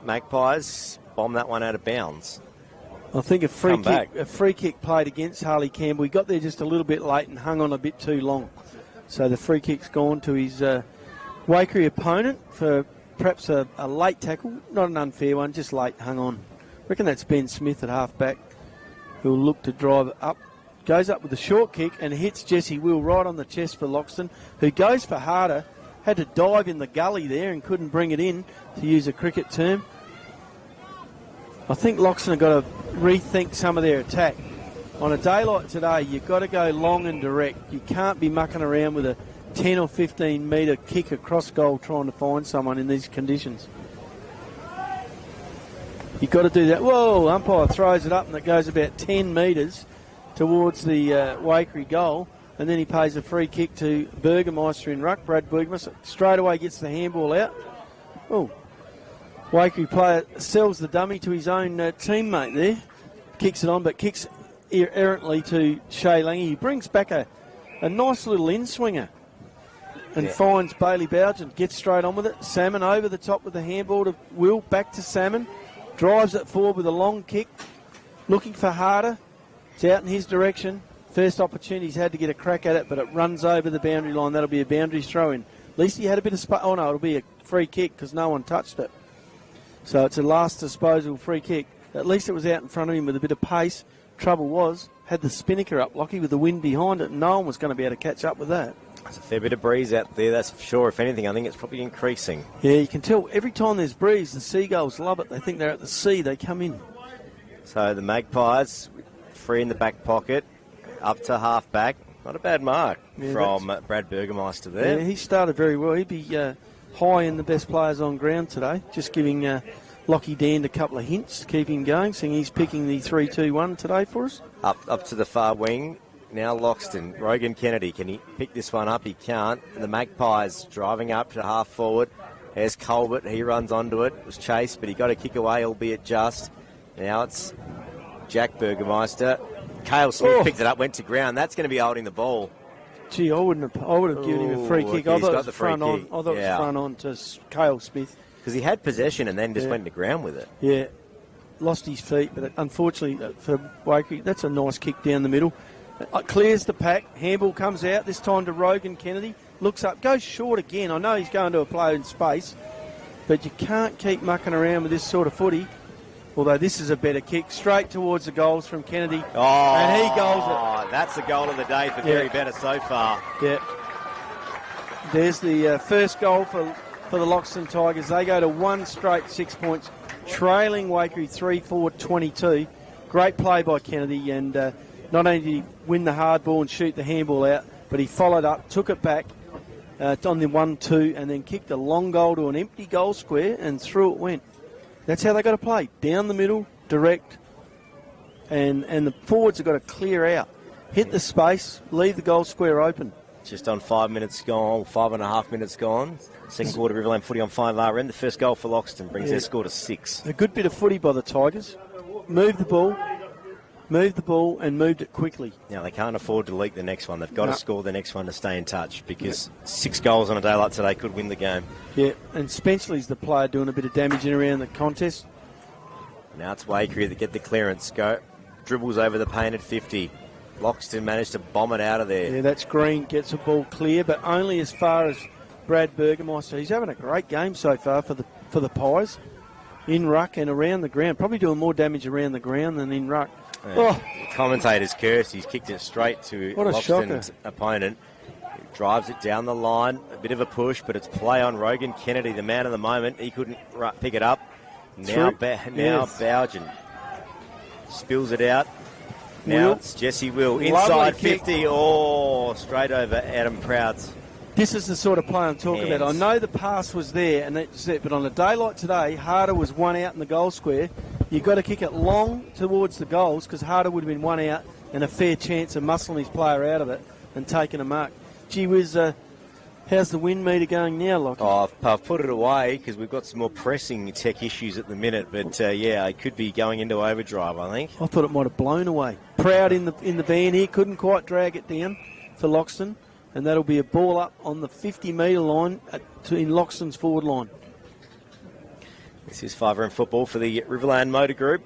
Magpies bomb that one out of bounds. I think a free kick played against Harley Campbell. He got there just a little bit late and hung on a bit too long. So the free kick's gone to his Waikerie opponent for perhaps a late tackle. Not an unfair one, just late, hung on. I reckon that's Ben Smith at half-back, who'll look to drive it up. Goes up with a short kick and hits Jesse Will right on the chest for Loxton, who goes for harder. Had to dive in the gully there and couldn't bring it in, to use a cricket term. I think Loxton have got to rethink some of their attack. On a day like today, you've got to go long and direct. You can't be mucking around with a 10 or 15 metre kick across goal trying to find someone in these conditions. You've got to do that. Whoa, umpire throws it up and it goes about 10 metres towards the Waikerie goal. And then he pays a free kick to Burgermeister in ruck. Brad Burgermeister straight away gets the handball out. Oh, Waikerie player sells the dummy to his own teammate there. Kicks it on, but kicks errantly to Shay Lange. He brings back a nice little in-swinger and finds Bailey Bougen. Gets straight on with it. Salmon over the top with the handball to Will. Back to Salmon. drives it forward with a long kick, looking for Harder. It's out in his direction. First opportunity he's had to get a crack at it, but it runs over the boundary line. That'll be a boundary throw-in. At least he had a bit of space. Oh, no, it'll be a free kick because no one touched it. So it's a last disposal free kick. At least it was out in front of him with a bit of pace. Trouble was, had the spinnaker up, Lockie, with the wind behind it, and no one was going to be able to catch up with that. There's a fair bit of breeze out there, that's for sure. If anything, I think it's probably increasing. Yeah, you can tell every time there's breeze, the seagulls love it. They think they're at the sea. They come in. So the Magpies, free in the back pocket, up to half-back. Not a bad mark from Brad Burgermeister there. Yeah, he started very well. He'd be high in the best players on ground today. Just giving Lockie Dand a couple of hints to keep him going, seeing he's picking the 3-2-1 today for us. Up to the far wing. Now Loxton, Rogan Kennedy, can he pick this one up? He can't. And the Magpies driving up to half forward. There's Colbert, he runs onto it. It was chased, but he got a kick away, albeit just. Now it's Jack Burgermeister. Cale Smith picked it up, went to ground. That's going to be holding the ball. Gee, I would have given him a free kick. I thought it was front on. I thought it was front on to Cale Smith. Because he had possession and then just went to ground with it. Yeah, lost his feet, but unfortunately for Waikerie, that's a nice kick down the middle. Clears the pack. Handball comes out, this time to Rogan Kennedy. Looks up, goes short again. I know he's going to a player in space, but you can't keep mucking around with this sort of footy. Although this is a better kick, straight towards the goals from Kennedy. Oh, and he goals it. That's the goal of the day for Gary Better so far. Yeah. There's the first goal for the Loxton Tigers. They go to one straight 6 points, trailing Waikerie 3-4-22. Great play by Kennedy, and not only did he win the hard ball and shoot the handball out, but he followed up, took it back on the 1-2, and then kicked a long goal to an empty goal square, and through it went. That's how they got to play. Down the middle, direct, and the forwards have got to clear out. Hit the space, leave the goal square open. Just on 5 minutes gone, 5.5 minutes gone. Second quarter Riverland footy on 5 end. The first goal for Loxton brings their score to 6. A good bit of footy by the Tigers. Moved the ball, and moved it quickly. Now, they can't afford to leak the next one. They've got to score the next one to stay in touch because 6 goals on a day like today could win the game. Yeah, and Spenceley's the player doing a bit of damaging around the contest. Now it's Waikerie that get the clearance. Dribbles over the painted 50. Loxton managed to bomb it out of there. Yeah, that's Green, gets the ball clear, but only as far as Brad Burgermeister. He's having a great game so far for the Pies. In ruck and around the ground. Probably doing more damage around the ground than in ruck. The commentators cursed. He's kicked it straight to Loxton's opponent. He drives it down the line. A bit of a push, but it's play on Rogan Kennedy, the man of the moment. He couldn't pick it up. Now Bougen spills it out. Now it's Jesse Will. Inside 50. Oh, straight over Adam Prouts. This is the sort of play I'm talking about. I know the pass was there, and that's it. But on a day like today, Harder was one out in the goal square. You've got to kick it long towards the goals because Harder would have been one out and a fair chance of muscling his player out of it and taking a mark. Gee whiz, how's the wind meter going now, Lockie? Oh, I've put it away because we've got some more pressing tech issues at the minute. But, it could be going into overdrive, I think. I thought it might have blown away. Proud in the van here. Couldn't quite drag it down for Loxton. And that'll be a ball up on the 50-metre line in Loxton's forward line. This is 5 football for the Riverland Motor Group.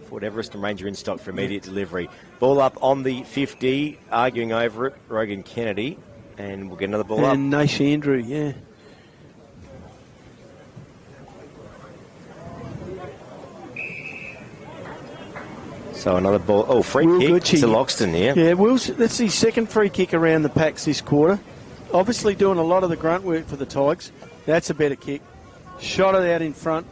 Ford Everest and Ranger in stock for immediate delivery. Ball up on the 50, arguing over it, Rogan Kennedy. And we'll get another ball up. And Nash Andrew, yeah. So another ball. Oh, free kick to Loxton here. Yeah, that's his second free kick around the packs this quarter. Obviously doing a lot of the grunt work for the Tigers. That's a better kick. Shot it out in front.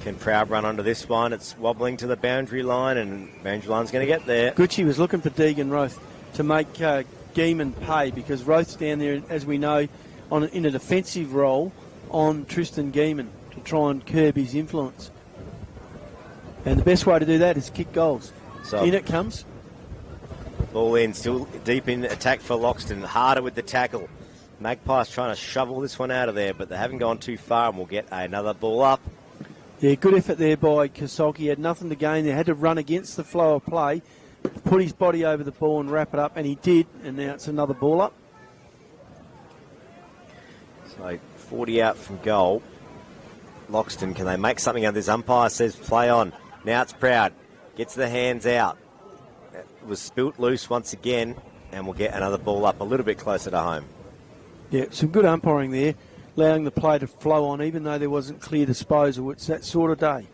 Can Proud run onto this one? It's wobbling to the boundary line, and boundary line's going to get there. Gucci was looking for Deegan Roth to make Geeman pay because Roth's down there, as we know, in a defensive role on Tristan Geeman to try and curb his influence. And the best way to do that is kick goals. So in it comes. Ball in, still deep in attack for Loxton. Harder with the tackle. Magpies trying to shovel this one out of there, but they haven't gone too far, and we'll get another ball up. Yeah, good effort there by Kosolki. Had nothing to gain there. Had to run against the flow of play, put his body over the ball and wrap it up, and he did, and now it's another ball up. So 40 out from goal. Loxton, can they make something of this? Umpire says play on. Now it's Proud. Gets the hands out. It was spilt loose once again, and we'll get another ball up a little bit closer to home. Yeah, some good umpiring there, allowing the play to flow on, even though there wasn't clear disposal. It's that sort of day.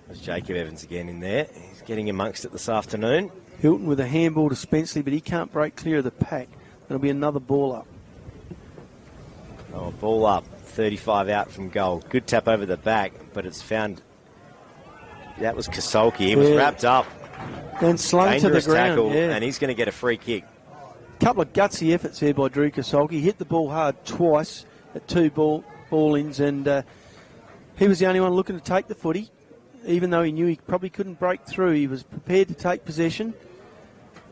There's Jacob Evans again in there. He's getting amongst it this afternoon. Hilton with a handball to Spenceley, but he can't break clear of the pack. There'll be another ball up. Oh, ball up. 35 out from goal. Good tap over the back, but it's found... That was Kasolki. He was wrapped up. Then slung to the ground. Tackle, and he's going to get a free kick. Couple of gutsy efforts there by Drew Kasolki. Hit the ball hard twice at two ball-ins, and he was the only one looking to take the footy. Even though he knew he probably couldn't break through, he was prepared to take possession.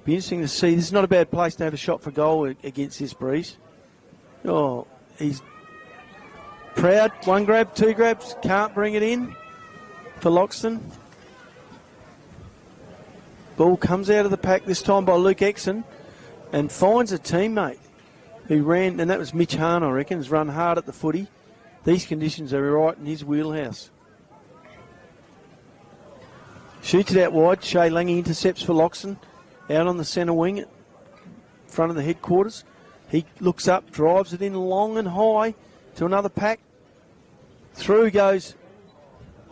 Be interesting to see. This is not a bad place to have a shot for goal against this breeze. Oh, he's Proud. One grab, two grabs. Can't bring it in for Loxton. Ball comes out of the pack this time by Luke Exon and finds a teammate who ran, and that was Mitch Hahn, I reckon, has run hard at the footy. These conditions are right in his wheelhouse. Shoots it out wide. Shea Lange intercepts for Loxton. Out on the centre wing in front of the headquarters. He looks up, drives it in long and high to another pack. Through goes,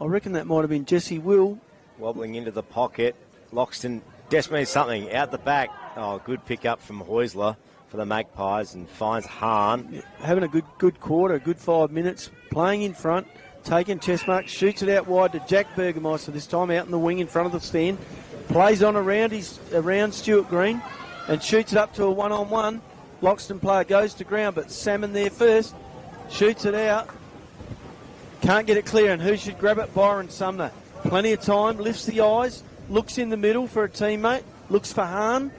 I reckon that might have been Jesse Will. Wobbling into the pocket. Loxton desperately something out the back. Oh, good pick up from Heusler for the Magpies and finds Hahn. Yeah, having a good quarter, a good 5 minutes. Playing in front. Taking chest mark, shoots it out wide to Jack Burgermeister, this time out in the wing in front of the stand. Plays on around Stuart Green and shoots it up to a one-on-one. Loxton player goes to ground, but Salmon there first. Shoots it out. Can't get it clear, and who should grab it? Byron Sumner. Plenty of time, lifts the eyes, looks in the middle for a teammate, looks for Hahn.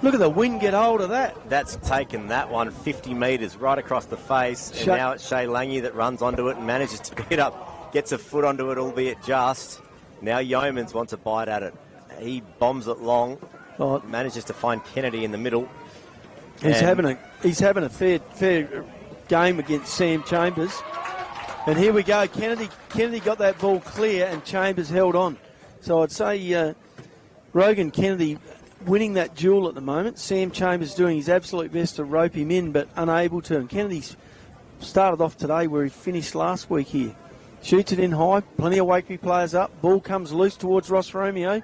Look at the wind get hold of that. That's taken that one 50 metres right across the face. And now it's Shea Lange that runs onto it and manages to pick it up. Gets a foot onto it, albeit just. Now Yeomans wants a bite at it. He bombs it long. Oh. Manages to find Kennedy in the middle. He's having a fair game against Sam Chambers. And here we go. Kennedy got that ball clear and Chambers held on. So I'd say Rogan Kennedy winning that duel at the moment. Sam Chambers doing his absolute best to rope him in, but unable to. And Kennedy's started off today where he finished last week here. Shoots it in high. Plenty of Waikerie players up. Ball comes loose towards Ross Romeo.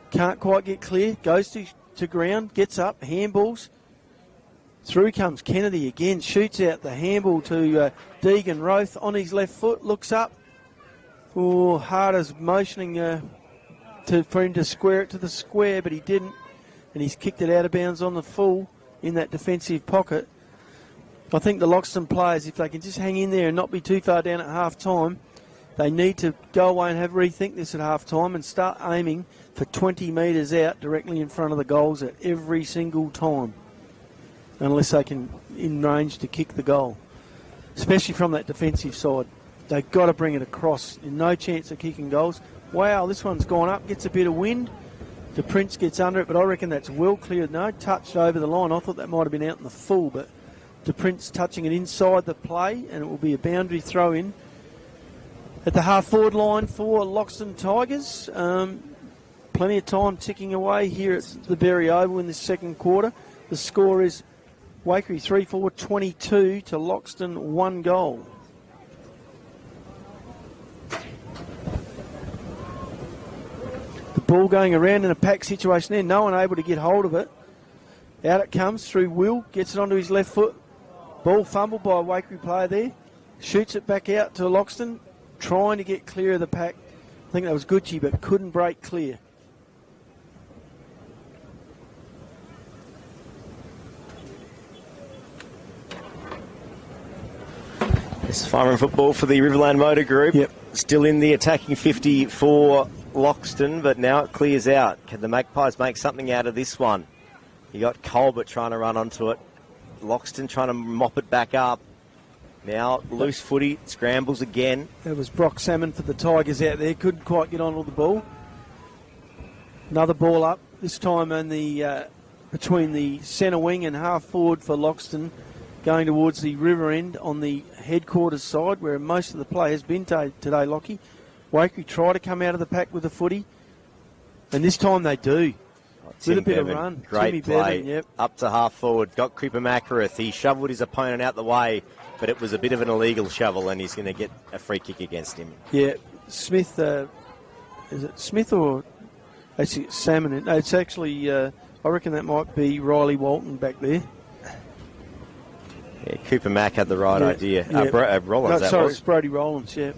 Can't quite get clear. Goes to ground. Gets up. Handballs. Through comes Kennedy again. Shoots out the handball to Deegan Roth on his left foot. Looks up. Oh, Harder's motioning for him to square it to the square, but he didn't. And he's kicked it out of bounds on the full in that defensive pocket. I think the Loxton players, if they can just hang in there and not be too far down at half-time, they need to go away and have rethink this at half-time and start aiming for 20 metres out directly in front of the goals at every single time, unless they can in range to kick the goal, especially from that defensive side. They've got to bring it across. No chance of kicking goals. Wow, this one's gone up, gets a bit of wind. The Prince gets under it, but I reckon that's well cleared. No, touched over the line. I thought that might have been out in the full, but the Prince touching it inside the play, and it will be a boundary throw in at the half-forward line for Loxton Tigers. Plenty of time ticking away here at the Berry Oval in this second quarter. The score is Waikerie 3-4, 22 to Loxton 1 goal. Ball going around in a pack situation there. No one able to get hold of it. Out it comes through Will. Gets it onto his left foot. Ball fumbled by a Waikerie player there. Shoots it back out to Loxton. Trying to get clear of the pack. I think that was Gucci, but couldn't break clear. This is firing football for the Riverland Motor Group. Yep. Still in the attacking 50 for Loxton, but now it clears out. Can the Magpies make something out of this one? You got Colbert trying to run onto it. Loxton trying to mop it back up. Now loose footy, scrambles again. That was Brock Salmon for the Tigers out there. Couldn't quite get onto the ball. Another ball up, this time in the between the centre wing and half forward for Loxton, going towards the river end on the headquarters side where most of the play has been today, Lockie. Waikerie try to come out of the pack with the footy, and this time they do. With a bit of run. Great Timmy play. Bevan, yep. Up to half forward. Got Cooper Macarath. He shoveled his opponent out the way, but it was a bit of an illegal shovel, and he's going to get a free kick against him. Yeah, Smith, is it Smith or actually Salmon? No, it's actually, I reckon that might be Riley Walton back there. Yeah, Cooper Mack had the right idea. Yeah. Rollins, it's Brody Rollins, yeah.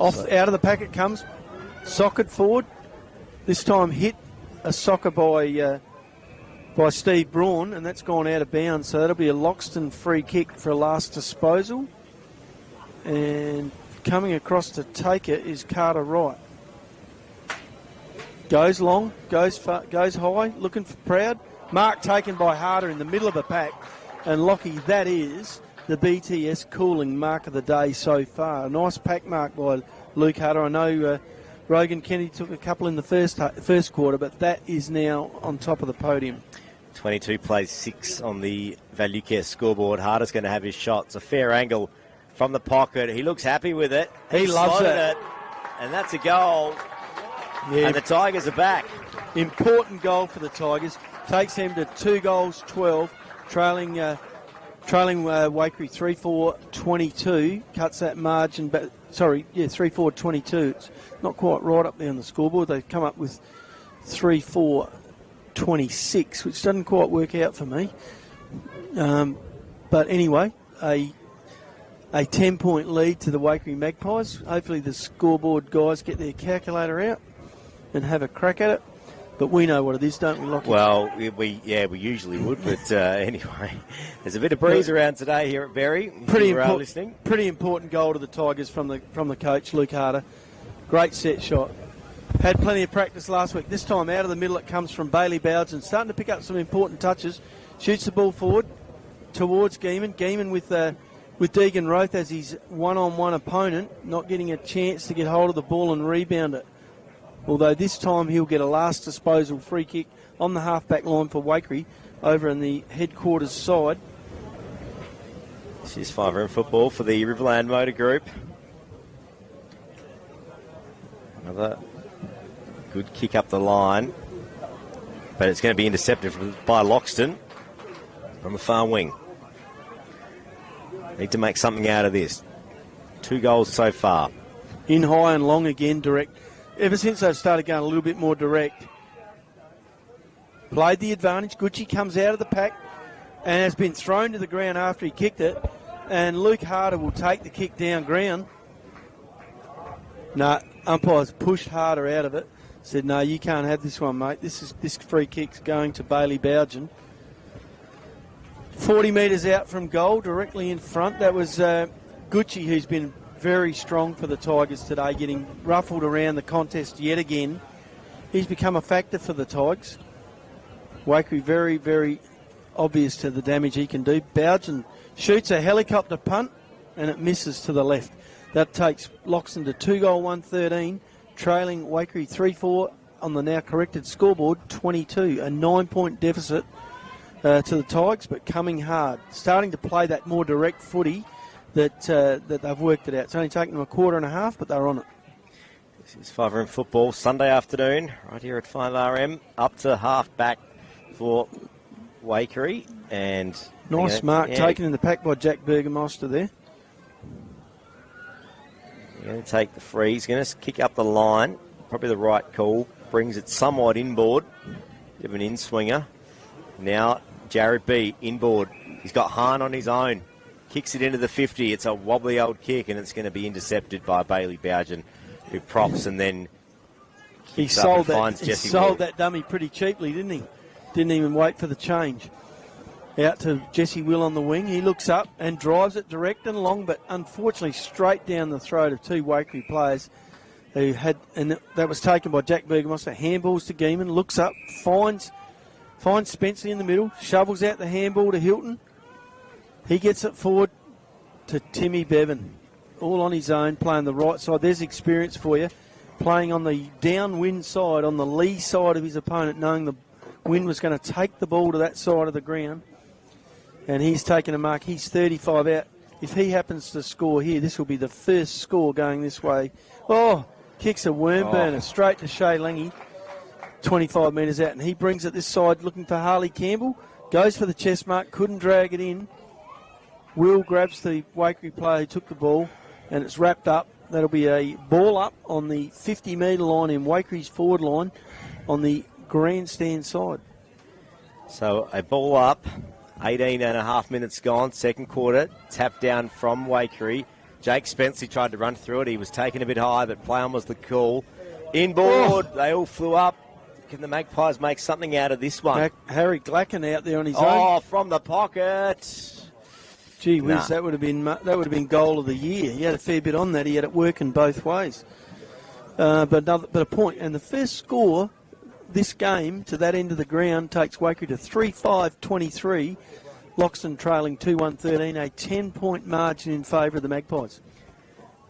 Out of the pack it comes. Socket forward. This time hit a soccer by Steve Braun, and that's gone out of bounds. So that'll be a Loxton free kick for a last disposal. And coming across to take it is Carter Wright. Goes long, goes high, looking for Proud. Mark taken by Harder in the middle of the pack. And Lockie, that is the BTS cooling mark of the day so far. A nice pack mark by Luke Harder. I know Rogan Kennedy took a couple in the first quarter, but that is now on top of the podium. 22 plays 6 on the Value Care scoreboard. Harder's going to have his shot. It's a fair angle from the pocket. He looks happy with it. He loves it. And that's a goal. Yeah. And the Tigers are back. Important goal for the Tigers. Takes them to 2 goals, 12, trailing Waikerie 3-4-22. Cuts that margin back. 3-4-22. It's not quite right up there on the scoreboard. They've come up with 3-4-26, which doesn't quite work out for me. But anyway, a 10-point lead to the Waikerie Magpies. Hopefully the scoreboard guys get their calculator out and have a crack at it. But we know what it is, don't we, Lockie? Well, we usually would, but anyway, there's a bit of breeze around today here at Berry. Pretty important goal to the Tigers from the coach, Luke Harder. Great set shot. Had plenty of practice last week. This time out of the middle it comes from Bailey Bowden, starting to pick up some important touches. Shoots the ball forward towards Geeman. Geeman with Deegan Roth as his one-on-one opponent, not getting a chance to get hold of the ball and rebound it. Although this time he'll get a last disposal free kick on the half-back line for Waikerie over in the headquarters side. This is 5-room football for the Riverland Motor Group. Another good kick up the line, but it's going to be intercepted by Loxton from the far wing. Need to make something out of this. 2 goals so far. In high and long again, direct. Ever since they've started going a little bit more direct. Played the advantage. Gucci comes out of the pack and has been thrown to the ground after he kicked it. And Luke Harder will take the kick down ground. No, umpires pushed Harder out of it. Said, no, you can't have this one, mate. This free kick's going to Bailey Bowden. 40 metres out from goal, directly in front. That was Gucci, who's been very strong for the Tigers today, getting ruffled around the contest yet again. He's become a factor for the Tigers. Waikerie very, very obvious to the damage he can do. Bowden shoots a helicopter punt and it misses to the left. That takes Loxton to 2 goal 1-13, trailing Waikerie 3-4 on the now corrected scoreboard 22. A 9-point deficit to the Tigers, but coming hard. Starting to play that more direct footy that they've worked it out. It's only taken them a quarter and a half, but they're on it. This is 5-room football, Sunday afternoon, right here at 5RM, up to half-back for Waikerie. And nice mark taken in the pack by Jack Burgomaster there. Going to take the free. He's going to kick up the line. Probably the right call. Brings it somewhat inboard. Bit of an in-swinger. Now Jared B. inboard. He's got Hahn on his own. Kicks it into the 50. It's a wobbly old kick, and it's going to be intercepted by Bailey Bowden, who props and then he sold that dummy pretty cheaply, didn't he? Didn't even wait for the change. Out to Jesse Will on the wing. He looks up and drives it direct and long, but unfortunately straight down the throat of 2 Waikerie players who had, and that was taken by Jack Burgomaster. Handballs to Geeman, looks up, finds Spencer in the middle, shovels out the handball to Hilton. He gets it forward to Timmy Bevan, all on his own, playing the right side. There's experience for you, playing on the downwind side, on the lee side of his opponent, knowing the wind was going to take the ball to that side of the ground. and he's taken a mark. He's 35 out. If he happens to score here, this will be the first score going this way. Oh, kicks a worm burner straight to Shay Lange, 25 metres out, and he brings it this side looking for Harley Campbell. Goes for the chest mark, couldn't drag it in. Will grabs the Waikerie player who took the ball, and it's wrapped up. That'll be a ball up on the 50-metre line in Waikere's forward line on the grandstand side. So a ball up, 18 and a half minutes gone, second quarter, tap down from Waikerie. Jake Spencer tried to run through it. He was taken a bit high, but play on was the call. Inboard, they all flew up. Can the Magpies make something out of this one? Harry Glacken out there on his own. Oh, from the pocket. Gee whiz, that would have been goal of the year. He had a fair bit on that. He had it working both ways. But a point. And the first score this game to that end of the ground takes Waikerie to 3-5-23. Loxton trailing 2-1-13, a 10-point margin in favour of the Magpies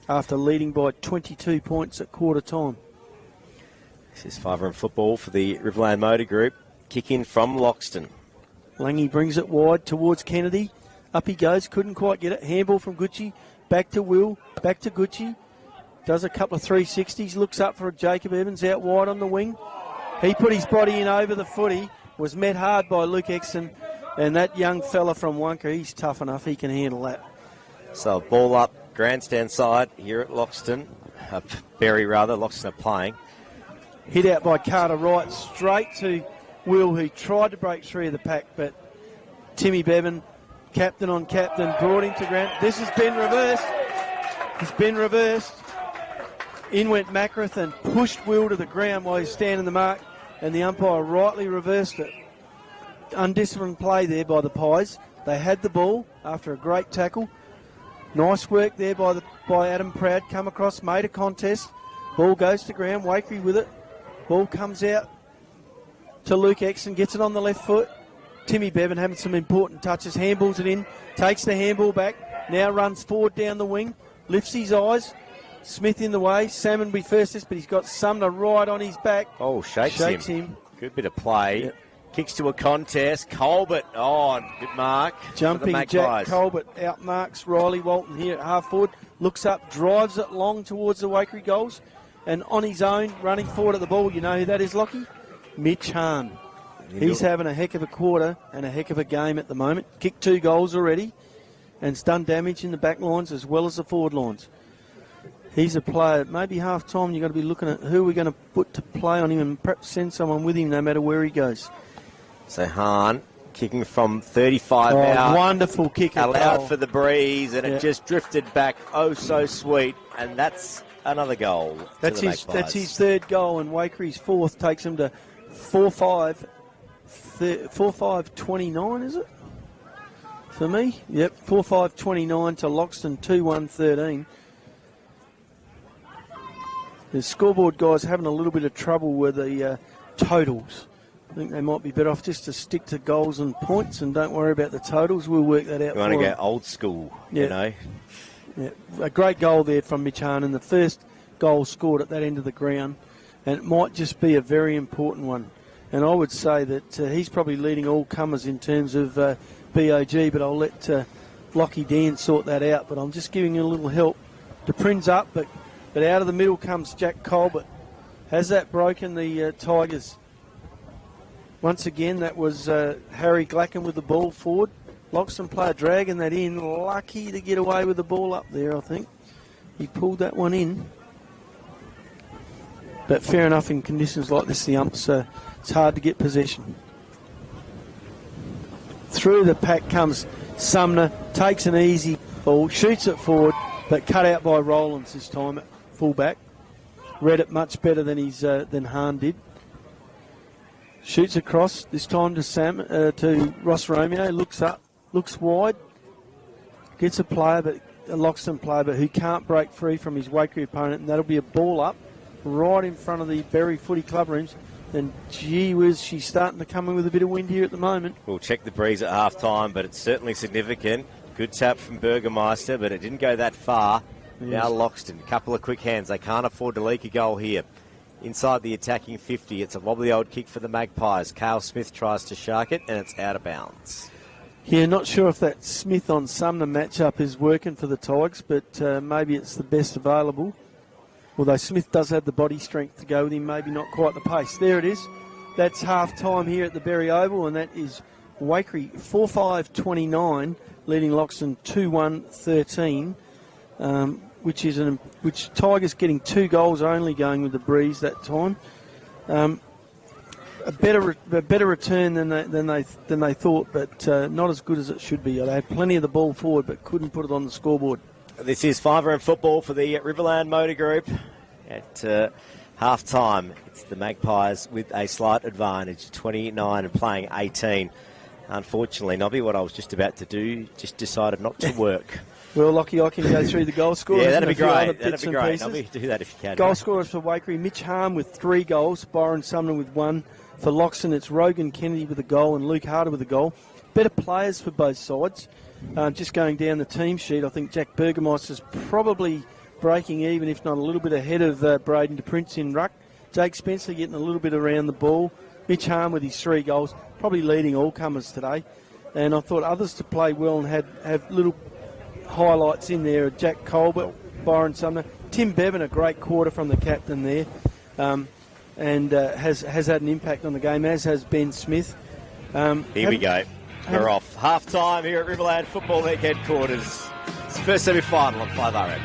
after leading by 22 points at quarter time. This is five-run football for the Riverland Motor Group. Kick in from Loxton. Lange brings it wide towards Kennedy. Up he goes, couldn't quite get it. Handball from Gucci, back to Will, back to Gucci. Does a couple of 360s, looks up for Jacob Evans out wide on the wing. He put his body in over the footy, was met hard by Luke Exton, and that young fella from Waikerie, he's tough enough, he can handle that. So ball up, grandstand side here at Loxton. Berry rather, Loxton are playing. Hit out by Carter Wright, straight to Will, who tried to break free of the pack, but Timmy Bevan, captain on captain, brought him to ground. This has been reversed. It's been reversed. In went Macrath and pushed Will to the ground while he's standing the mark, and the umpire rightly reversed it. Undisciplined play there by the Pies. They had the ball after a great tackle. Nice work there by Adam Proud. Come across, made a contest. Ball goes to ground. Waikerie with it. Ball comes out to Luke Exton. Gets it on the left foot. Timmy Bevan having some important touches. Handballs it in. Takes the handball back. Now runs forward down the wing. Lifts his eyes. Smith in the way. Salmon will be first, but he's got Sumner right on his back. Oh, shakes him. Good bit of play. Yep. Kicks to a contest. Colbert. Oh, good mark. Jumping Jack Colbert outmarks Riley Walton here at half forward. Looks up, drives it long towards the Waikerie goals. And on his own, running forward at the ball, you know who that is, Lockie? Mitch Hahn. He's having a heck of a quarter and a heck of a game at the moment. Kicked 2 goals already and it's done damage in the back lines as well as the forward lines. He's a player. Maybe half time you've got to be looking at who we're going to put to play on him and perhaps send someone with him no matter where he goes. So Hahn kicking from 35 out. Wonderful kick. Allowed for the breeze and it just drifted back. Oh, so sweet. And that's another goal. That's his third goal, and Waikere's fourth takes him to 4-5-29, is it? For me? Yep, 4-5-29 to Loxton 2-1-13. The scoreboard guys having a little bit of trouble with the totals. I think they might be better off just to stick to goals and points and don't worry about the totals. We'll work that out. You want to go old school, you know. Yeah, a great goal there from Mitch Hahn, and the first goal scored at that end of the ground, and it might just be a very important one. And I would say that he's probably leading all comers in terms of BOG, but I'll let Lockie Dan sort that out. But I'm just giving you a little help. DePrin's up, but out of the middle comes Jack Colbert. Has that broken the Tigers? Once again, that was Harry Glacken with the ball forward. Loxton player dragging that in. Lucky to get away with the ball up there, I think. He pulled that one in. But fair enough, in conditions like this, the umps, it's hard to get possession. Through the pack comes Sumner, takes an easy ball, shoots it forward, but cut out by Rowlands this time at fullback. Read it much better than Hahn did. Shoots across, this time to Ross Romeo, looks up, looks wide, gets a Loxton player, but who can't break free from his Waikerie opponent, and that'll be a ball up right in front of the Berry Footy Club rooms. And gee whiz, she's starting to come in with a bit of wind here at the moment. We'll check the breeze at half time, but it's certainly significant. Good tap from Burgermeister, but it didn't go that far. Yes. Now Loxton, a couple of quick hands. They can't afford to leak a goal here. Inside the attacking 50, it's a wobbly old kick for the Magpies. Cale Smith tries to shark it, and it's out of bounds. Yeah, not sure if that Smith on Sumner matchup is working for the Tigers, but maybe it's the best available. Although Smith does have the body strength to go with him, maybe not quite the pace. There it is. That's half time here at the Berry Oval, and that is Waikerie 4-5-29, leading Loxton 2-1-13, which Tigers getting 2 goals only going with the breeze that time. A better return than they thought, but not as good as it should be. They had plenty of the ball forward, but couldn't put it on the scoreboard. This is five-round football for the Riverland Motor Group. At half-time, it's the Magpies with a slight advantage, 29 and playing 18. Unfortunately, Nobby, what I was just about to do just decided not to work. Well, Lockie, I can go through the goal scorers. Yeah, that'd be great. That'd be great. Nobby, do that if you can. Goal scorers for Waikerie, Mitch Harm with 3 goals, Byron Sumner with 1. For Loxton, it's Rogan Kennedy with a goal and Luke Harder with a goal. Better players for both sides. Just going down the team sheet, I think Jack Burgermeister's probably breaking even, if not a little bit ahead of Braden DePrince in ruck. Jake Spencer getting a little bit around the ball. Mitch Harm with his 3 goals, probably leading all comers today. And I thought others to play well and have little highlights in there. Jack Colbert, Byron Sumner, Tim Bevan, a great quarter from the captain there. And has had an impact on the game, as has Ben Smith. Here we go. We're off. Half time here at Riverland Football League headquarters. It's the first semi-final on 5RM.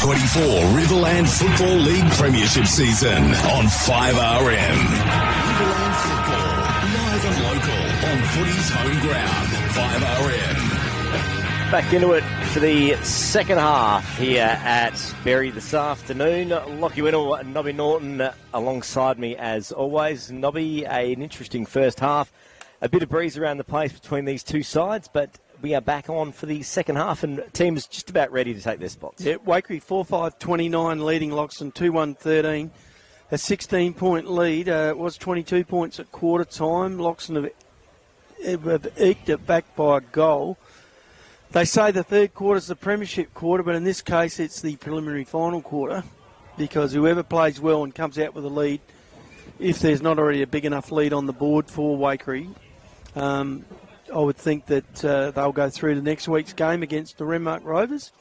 2024 Riverland Football League Premiership season on 5RM. Riverland Football, live and local on footy's home ground. 5RM. Back into it for the second half here at Berry this afternoon. Lockie Whittle and Nobby Norton alongside me as always. Nobby, an interesting first half. A bit of breeze around the place between these two sides, but we are back on for the second half and teams just about ready to take their spots. Yeah, Waikerie 4-5-29 leading Loxton 2-1-13. A 16-point lead. It was 22 points at quarter time. Loxton have eked it back by a goal. They say the third quarter is the premiership quarter, but in this case it's the preliminary final quarter because whoever plays well and comes out with a lead, if there's not already a big enough lead on the board for Waikerie, I would think that they'll go through to next week's game against the Renmark Rovers.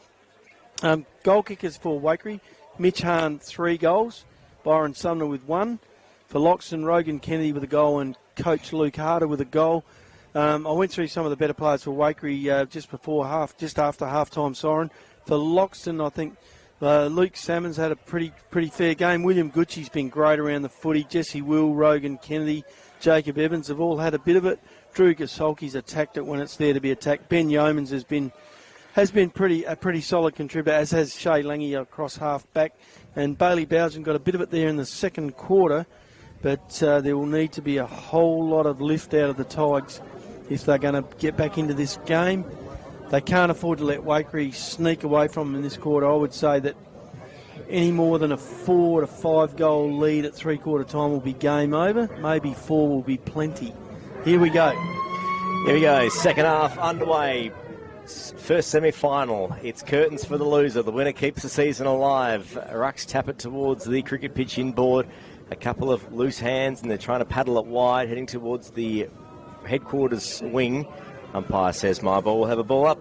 Goal kickers for Waikerie, Mitch Hahn 3 goals, Byron Sumner with 1. For Loxton, Rogan Kennedy with a goal and coach Luke Harder with a goal. I went through some of the better players for Waikerie just after half-time siren. For Loxton, I think Luke Salmons had a pretty fair game. William Gucci's been great around the footy. Jesse Will, Rogan Kennedy, Jacob Evans have all had a bit of it. Drew Gasolki's attacked it when it's there to be attacked. Ben Yeomans has been a pretty solid contributor, as has Shay Lange across half back. And Bailey Bowden got a bit of it there in the second quarter, but there will need to be a whole lot of lift out of the Tigers if they're going to get back into this game. They can't afford to let Waikerie sneak away from them in this quarter. I would say that any more than a 4 to 5 goal lead at three-quarter time will be game over. Maybe 4 will be plenty. Here we go. Here we go. Second half underway. First semi-final. It's curtains for the loser. The winner keeps the season alive. Rucks tap it towards the cricket pitch inboard. A couple of loose hands and they're trying to paddle it wide, heading towards the headquarters wing. Umpire says my ball will have a ball up.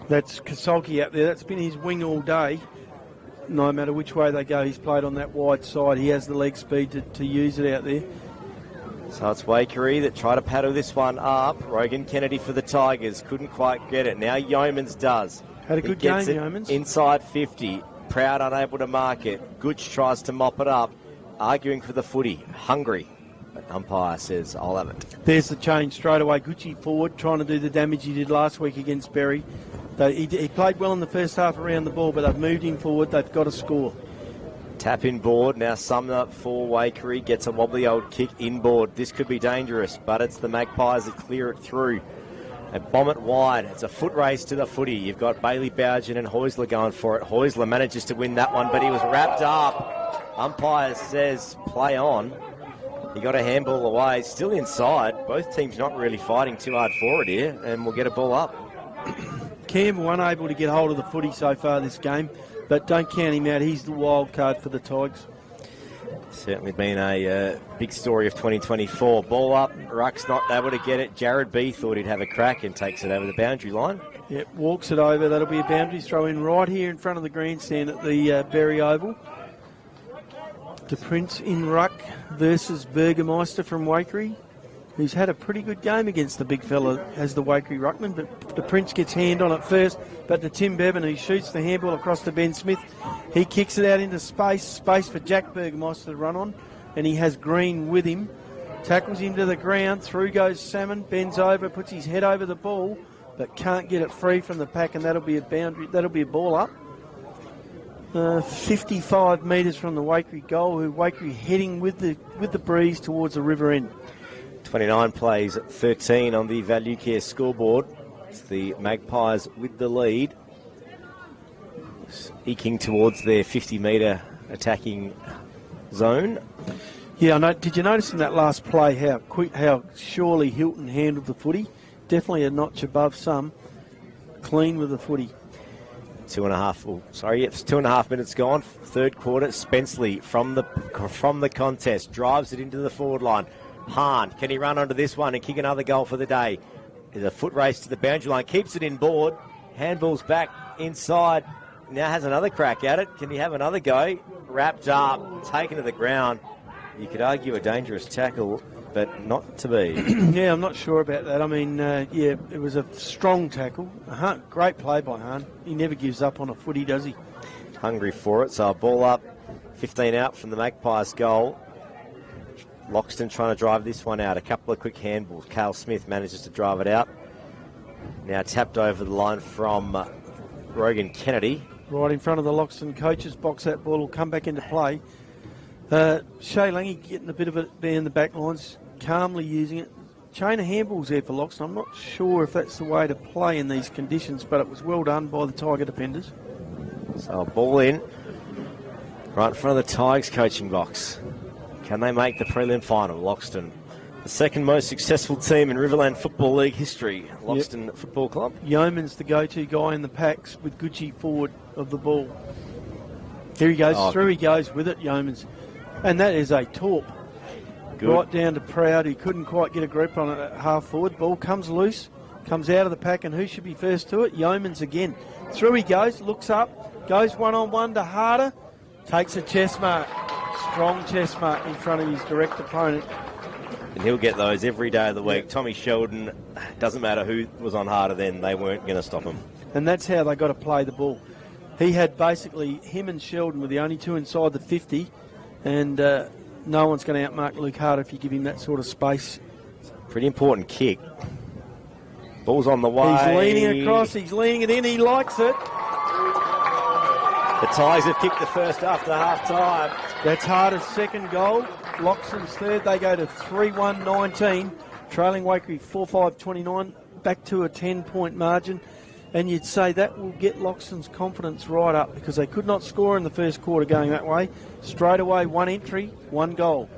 That's Kasolki out there. That's been his wing all day. No matter which way they go, he's played on that wide side. He has the leg speed to use it out there. So it's Waikerie that try to paddle this one up. Rogan Kennedy for the Tigers. Couldn't quite get it. Now Yeomans does. Had a good game, Yeomans. Inside 50. Proud unable to mark it. Gooch tries to mop it up. Arguing for the footy. Hungry. But umpire says, I'll have it. There's the change straight away. Gucci forward, trying to do the damage he did last week against Berry. He played well in the first half around the ball, but they've moved him forward. They've got to score. Tap inboard. Now Sumner for Waikerie gets a wobbly old kick inboard. This could be dangerous, but it's the Magpies that clear it through. And bomb it wide. It's a foot race to the footy. You've got Bailey Bowden and Heusler going for it. Heusler manages to win that one, but he was wrapped up. Umpire says play on. He got a handball away. Still inside. Both teams not really fighting too hard for it here, and we'll get a ball up. Campbell unable to get hold of the footy so far this game, but don't count him out. He's the wild card for the Tigers. Certainly been a big story of 2024. Ball up, Ruck's not able to get it. Jared B thought he'd have a crack and takes it over the boundary line. Yep, walks it over. That'll be a boundary throw in right here in front of the grandstand at the Berry Oval. The Prince in ruck versus Burgermeister from Waikerie, who's had a pretty good game against the big fella as the Waikerie ruckman, but the Prince gets hand on it first, but to Tim Bevan, who shoots the handball across to Ben Smith. He kicks it out into space for Jack Burgermeister to run on, and he has Green with him. Tackles him to the ground, through goes Salmon, bends over, puts his head over the ball, but can't get it free from the pack, and that'll be a boundary, that'll be a ball up. 55 metres from the Waikerie goal, who Waikerie heading with the breeze towards the river end. 29 plays, 13 on the Value Care scoreboard. It's the Magpies with the lead. Eking towards their 50-metre attacking zone. Yeah, I know. Did you notice in that last play how surely Hilton handled the footy? Definitely a notch above some. Clean with the footy. 2.5 minutes gone. Third quarter. Spenceley from the contest drives it into the forward line. Hahn, can he run onto this one and kick another goal for the day? There's a foot race to the boundary line. Keeps it inboard. Handballs back inside. Now has another crack at it. Can he have another go? Wrapped up, taken to the ground. You could argue a dangerous tackle, but not to be. Yeah, I'm not sure about that. I mean, it was a strong tackle. Great play by Hahn. He never gives up on a footy, does he? hungry for it. So a ball up, 15 out from the Magpies' goal. Loxton trying to drive this one out. A couple of quick handballs. Cale Smith manages to drive it out. Now tapped over the line from Rogan Kennedy. Right in front of the Loxton coaches box, that ball will come back into play. Shay Lange getting a bit of it down the back lines, calmly using it. Chain of handballs there for Loxton. I'm not sure if that's the way to play in these conditions, but it was well done by the Tiger defenders. So a ball in, right in front of the Tigers coaching box. Can they make the prelim final? Loxton, the second most successful team in Riverland Football League history. Loxton Football Club. Yeoman's the go-to guy in the packs with Gucci forward of the ball. Here he goes, through he goes with it, Yeoman's. And that is a torp. Good. Right down to Proud, who couldn't quite get a grip on it at half forward. Ball comes loose, comes out of the pack, and who should be first to it? Yeoman's again. Through he goes, looks up, goes one-on-one to Harder, takes a chest mark. Strong chest mark in front of his direct opponent. And he'll get those every day of the week. Tommy Sheldon, doesn't matter who was on Harder then, they weren't going to stop him. And that's how they got to play the ball. He had basically, him and Sheldon were the only two inside the 50, and no one's going to outmark Luke Harder if you give him that sort of space. Pretty important kick. Ball's on the way. He's leaning across, he's leaning it in, he likes it. The Tigers have kicked the first after half-time. That's Harder's second goal. Loxton's third. They go to 3-1-19, trailing Waikerie 4-5-29, back to a 10-point margin. And you'd say that will get Loxton's confidence right up because they could not score in the first quarter going that way. Straight away, one entry, one goal.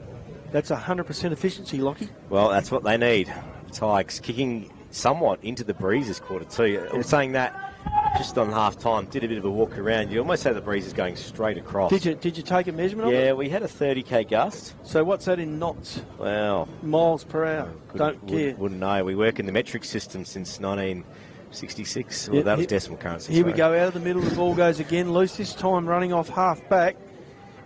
That's 100% efficiency, Lockie. Well, that's what they need. Tigers kicking somewhat into the breeze this quarter too. I'm saying that just on half-time, did a bit of a walk around. You almost had the breezes going straight across. Did you take a measurement of it? Yeah, we had a 30k gust. So what's that in knots? Well, miles per hour. Don't care. Wouldn't know. We work in the metric system since 1966. Well, that was decimal currency. Here we go out of the middle. The ball goes again loose. This time running off half-back.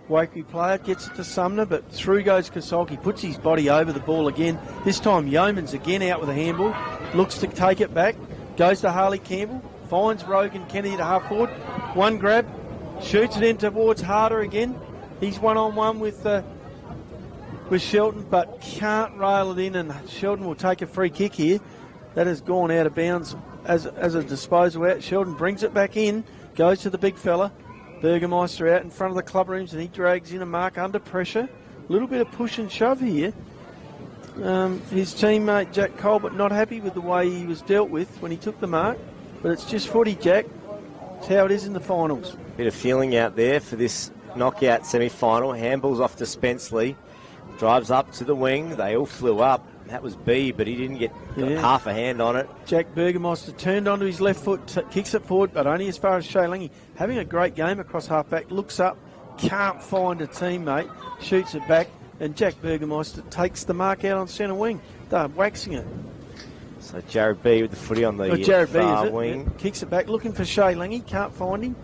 Waikerie player gets it to Sumner, but through goes Kosolki. Puts his body over the ball again. This time Yeoman's again out with a handball. Looks to take it back. Goes to Harley Campbell. Finds Rogan Kennedy to half forward. One grab, shoots it in towards Harder again. He's one-on-one with Shelton, but can't rail it in, and Shelton will take a free kick here. That has gone out of bounds as a disposal out. Shelton brings it back in, goes to the big fella. Burgermeister out in front of the club rooms, and he drags in a mark under pressure. A little bit of push and shove here. His teammate Jack Colbert not happy with the way he was dealt with when he took the mark. But it's just footy, Jack. It's how it is in the finals. Bit of feeling out there for this knockout semi-final. Handballs off to Spenceley. Drives up to the wing. They all flew up. That was B, but he didn't get half a hand on it. Jack Burgermeister turned onto his left foot, kicks it forward, but only as far as Shay Lange. Having a great game across half-back. Looks up, can't find a teammate. Shoots it back, and Jack Burgermeister takes the mark out on centre wing. They're waxing it. So Jared B with the footy on the far wing. Yeah. Kicks it back, looking for Shay Lange, can't find him.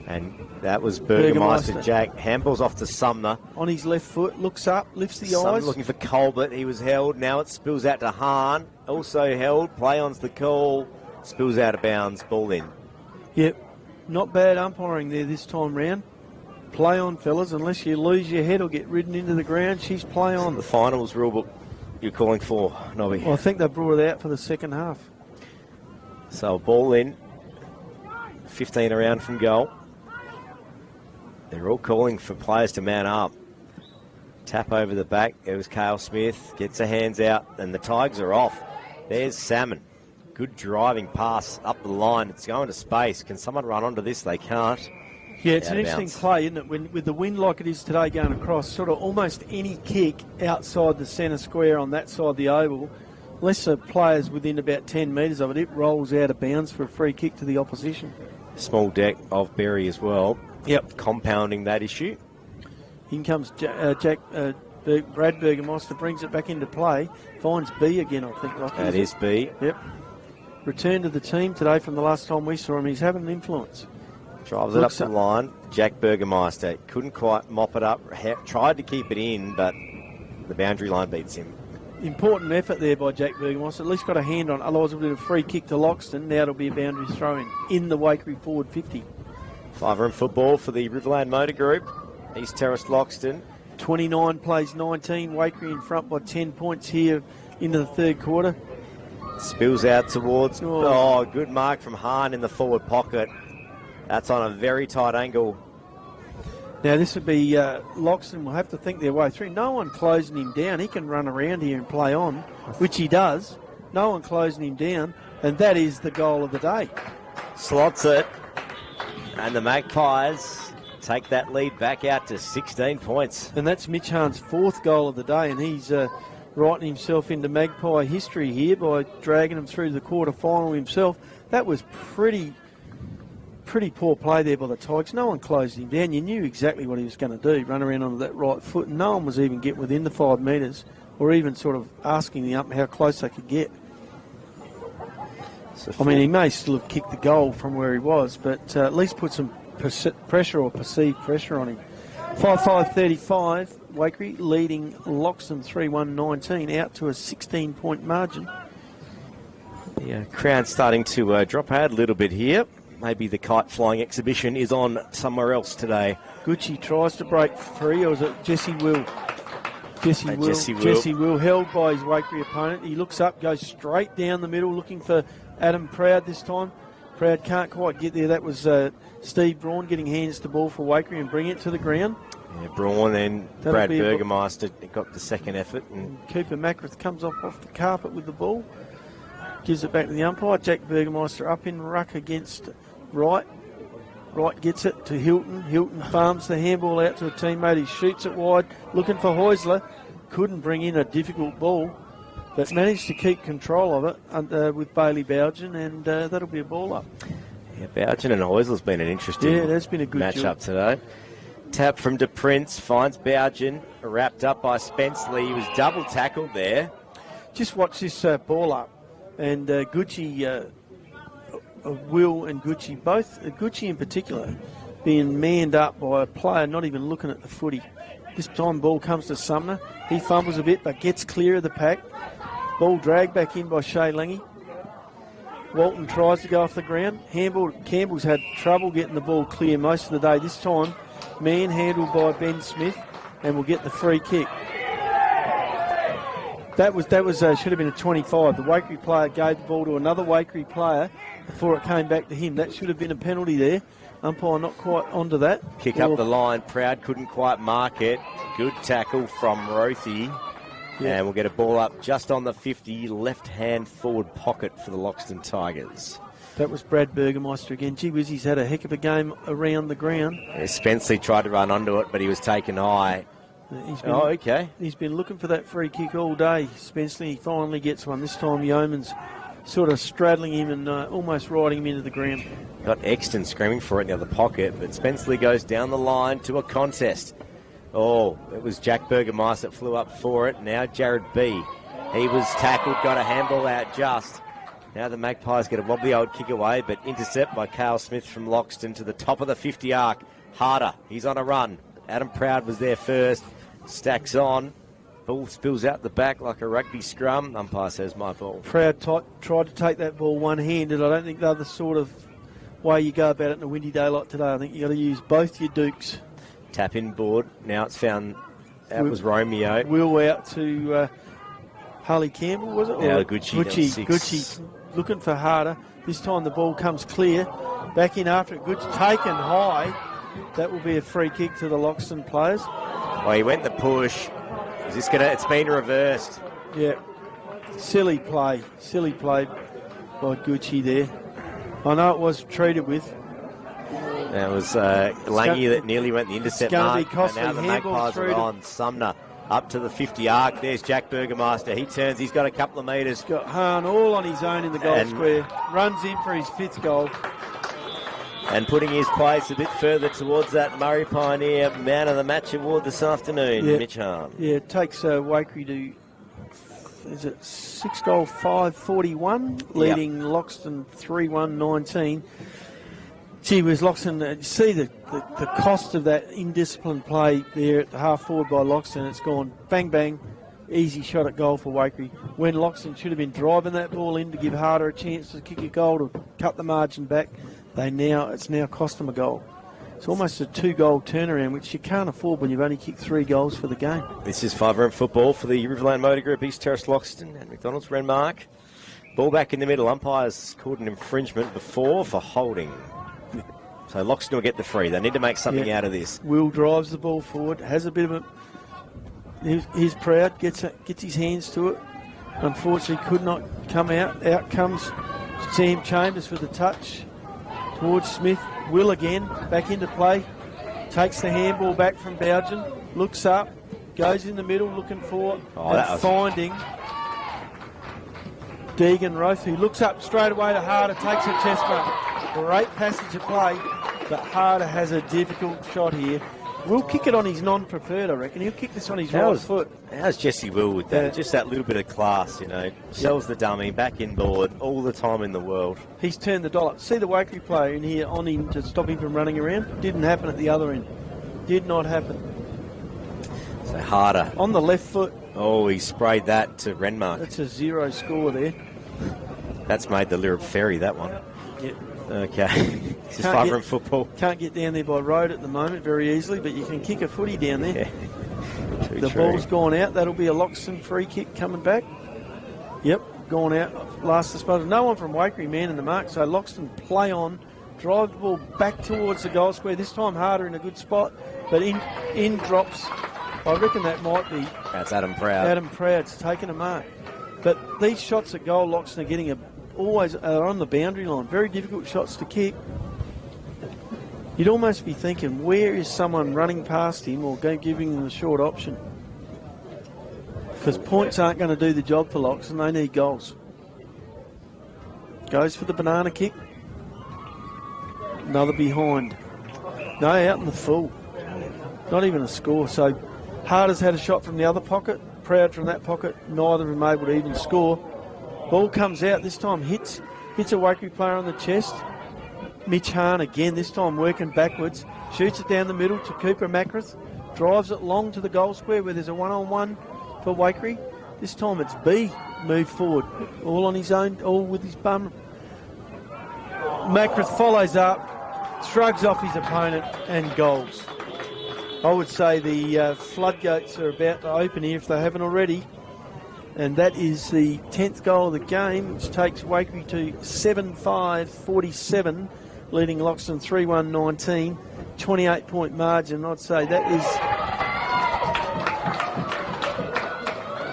And that was Burgermeister Jack. Handballs off to Sumner. On his left foot, looks up, lifts the Sumner eyes. Looking for Colbert. He was held. Now it spills out to Hahn. Also held. Play on's the call. Spills out of bounds. Ball in. Yep. Not bad umpiring there this time round. Play on, fellas. Unless you lose your head or get ridden into the ground, she's play on. The finals rule book you're calling for, Nobby. Well, I think they brought it out for the second half. So a ball in. 15 around from goal. They're all calling for players to man up. Tap over the back. It was Cale Smith. Gets her hands out, and the Tigers are off. There's Salmon. Good driving pass up the line. It's going to space. Can someone run onto this? They can't. Yeah, it's an interesting play, isn't it? With the wind like it is today going across, sort of almost any kick outside the centre square on that side of the oval, unless the player's within about 10 metres of it, it rolls out of bounds for a free kick to the opposition. Small deck of Berry as well. Yep. Compounding that issue. In comes Brad Burgermeister, brings it back into play. Finds B again, I think. That is B. Yep. Return to the team today from the last time we saw him. He's having an influence. Drives it up the line. Jack Burgermeister couldn't quite mop it up. Tried to keep it in, but the boundary line beats him. Important effort there by Jack Burgermeister. At least got a hand on. Otherwise, it would be a free kick to Loxton. Now it'll be a boundary throw in the Waikerie forward 50. Fiver in football for the Riverland Motor Group. East Terrace Loxton. 29 plays 19. Waikerie in front by 10 points here into the third quarter. Spills out towards... Oh, good mark from Hahn in the forward pocket. That's on a very tight angle. Now this would be Loxton will have to think their way through. No one closing him down. He can run around here and play on, which he does. No one closing him down, and that is the goal of the day. Slots it, and the Magpies take that lead back out to 16 points. And that's Mitch Hahn's fourth goal of the day, and he's writing himself into Magpie history here by dragging him through the quarter-final himself. That was pretty poor play there by the Tigers. No one closed him down. You knew exactly what he was going to do, run around on that right foot, and no one was even getting within the 5 metres or even sort of asking the ump how close they could get. I mean, he may still have kicked the goal from where he was, but at least put some pressure or perceived pressure on him. 5-5-35, Waikerie leading Loxton 3-1-19 out to a 16-point margin. The crowd's starting to drop out a little bit here. Maybe the kite flying exhibition is on somewhere else today. Gucci tries to break free, or is it Jesse Will? Jesse Will held by his Waikerie opponent. He looks up, goes straight down the middle, looking for Adam Proud this time. Proud can't quite get there. That was Steve Braun getting hands to ball for Waikerie and bring it to the ground. Yeah, Braun and Brad Burgermeister got the second effort. And Cooper Macrath comes off the carpet with the ball. Gives it back to the umpire. Jack Burgermeister up in ruck against Wright. Wright gets it to Hilton. Hilton farms the handball out to a teammate. He shoots it wide, looking for Heusler. Couldn't bring in a difficult ball, but managed to keep control of it with Bailey Bougen, and that'll be a ball up. Yeah, Bougen and Heusler's been an interesting that's been a good match-up today. Tap from De Prince, finds Bougen, wrapped up by Spenceley. He was double tackled there. Just watch this ball up, and Gucci... Will and Gucci, both Gucci in particular, being manned up by a player not even looking at the footy. This time ball comes to Sumner. He fumbles a bit but gets clear of the pack. Ball dragged back in by Shea Lange. Walton tries to go off the ground. Campbell's had trouble getting the ball clear most of the day. This time manhandled by Ben Smith and will get the free kick. That was should have been a 25. The Waikerie player gave the ball to another Waikerie player before it came back to him. That should have been a penalty there. Umpire not quite onto that. Kick up the line. Proud couldn't quite mark it. Good tackle from Rothy. Yeah. And we'll get a ball up just on the 50, left-hand forward pocket for the Loxton Tigers. That was Brad Burgermeister again. Gee whiz, he's had a heck of a game around the ground. Yeah, Spenceley tried to run onto it, but he was taken high. He's been looking for that free kick all day. Spenceley finally gets one. This time Yeoman's sort of straddling him and almost riding him into the ground. Got Exton screaming for it in the other pocket, but Spenceley goes down the line to a contest. Oh, it was Jack Burgermeister that flew up for it. Now Jared B. He was tackled, got a handball out just. Now the Magpies get a wobbly old kick away, but intercept by Cale Smith from Loxton to the top of the 50 arc. Harder, he's on a run. Adam Proud was there first. Stacks on. Ball spills out the back like a rugby scrum. Umpire says my ball. Proud tried to take that ball one-handed. I don't think they're the sort of way you go about it in a windy day like today. I think you've got to use both your dukes. Tap in board. Now it's found. That was Romeo. Will out to Harley Campbell, was it? Now Gucci looking for Harder. This time the ball comes clear. Back in after it. Gucci taken high. That will be a free kick to the Loxton players. Well, he went the push. Is this gonna? It's been reversed. Yeah. Silly play by Gucci there. I know it was treated with. That was Lange that nearly went the intercept mark. It's going to be costly. And now the Magpies are on. Sumner up to the 50 arc. There's Jack Burgermeister. He turns. He's got a couple of metres. Got Hahn all on his own in the goal square. Runs in for his 5th goal. And putting his place a bit further towards that Murray Pioneer Man of the Match award this afternoon, Mitch Hahn. Yeah, it takes Waikerie to, is it 6 goal 5-41, leading Loxton 3-1-19. Gee whiz, Loxton, see the cost of that indisciplined play there at the half forward by Loxton. It's gone bang, bang, easy shot at goal for Waikerie. When Loxton should have been driving that ball in to give Harder a chance to kick a goal to cut the margin back. It's now cost them a goal. It's almost a 2-goal turnaround, which you can't afford when you've only kicked 3 goals for the game. This is 5 football for the Riverland Motor Group, East Terrace Loxton and McDonald's Renmark. Ball back in the middle. Umpires called an infringement before for holding. So Loxton will get the free. They need to make something out of this. Will drives the ball forward, has a bit of a... He's proud, gets his hands to it. Unfortunately, could not come out. Out comes Sam Chambers with a touch towards Smith. Will again, back into play. Takes the handball back from Bougen. Looks up, goes in the middle looking for finding Deegan Roth, who looks up straight away to Harder, takes a chest mark. Great passage of play, but Harder has a difficult shot here. Will kick it on his non-preferred, I reckon. He'll kick this on his right foot. How's Jesse Will with that? Just that little bit of class, Sells the dummy, back inboard, all the time in the world. He's turned the dollar. See the Waikerie player in here on him to stop him from running around? Didn't happen at the other end. Did not happen. So Harder. On the left foot. Oh, he sprayed that to Renmark. That's a 0 score there. That's made the Lyrup Ferry, that one. Yep. Okay. This is 5 football. Can't get down there by road at the moment very easily, but you can kick a footy down there. Yeah. The ball's gone out. That'll be a Loxton free kick coming back. Yep, gone out. Last disposal. No one from Waikerie man in the mark, so Loxton play on. Drive the ball back towards the goal square. This time Harder in a good spot, but in drops. I reckon that might be... That's Adam Proud. Adam Proud's taken a mark. But these shots at goal, Loxton are getting always are on the boundary line. Very difficult shots to kick. You'd almost be thinking, where is someone running past him or giving him the short option? Because points aren't going to do the job for Loxton. They need goals. Goes for the banana kick. Another behind. No, out in the full. Not even a score. So Harder's had a shot from the other pocket. Proud from that pocket. Neither of them able to even score. Ball comes out. This time hits a Waikerie player on the chest. Mitch Hahn again, this time working backwards. Shoots it down the middle to Cooper Macrath. Drives it long to the goal square where there's a one-on-one for Waikerie. This time it's B moved forward. All on his own, all with his bum. Macrath follows up, shrugs off his opponent and goals. I would say the floodgates are about to open here if they haven't already. And that is the 10th goal of the game, which takes Waikerie to 7-5-47, leading Loxton 3-1-19, 28-point margin. I'd say that is...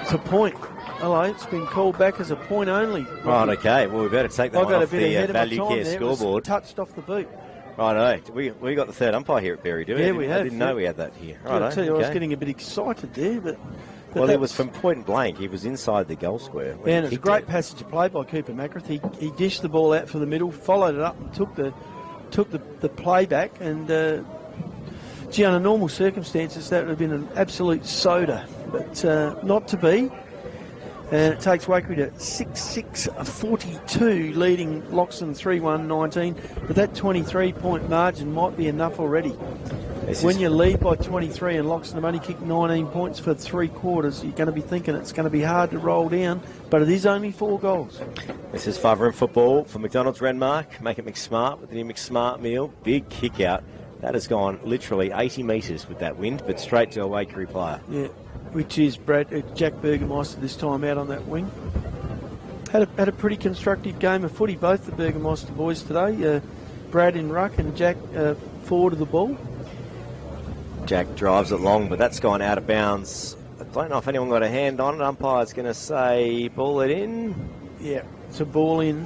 It's a point. Hello, it's been called back as a point only. Right, okay. Well, we better take that one off the value care scoreboard. Touched off the boot. Right, we got the third umpire here at Berry, do we? Yeah, we have. I didn't know we had that here. Right, I tell you, I was getting a bit excited there, but well, it was from point blank. He was inside the goal square. And it's a great passage of play by Cooper Macrath. He dished the ball out for the middle, followed it up, and took the play back. And gee, under normal circumstances, that would have been an absolute soda, but not to be. And it takes Waikerie to 6-6-42, leading Loxton 3-1-19. But that 23-point margin might be enough already. When you lead by 23 and Loxton have only kicked 19 points for 3 quarters, you're going to be thinking it's going to be hard to roll down, but it is only 4 goals. This is 5 football for McDonald's Renmark. Make it McSmart with the new McSmart meal. Big kick out. That has gone literally 80 metres with that wind, but straight to a Waikerie player. Yeah, which is Jack Burgermeister this time out on that wing. Had a pretty constructive game of footy, both the Burgermeister boys today. Brad in ruck and Jack forward of the ball. Jack drives it long, but that's gone out of bounds. I don't know if anyone got a hand on it. Umpire's going to say ball it in. Yeah, it's a ball in.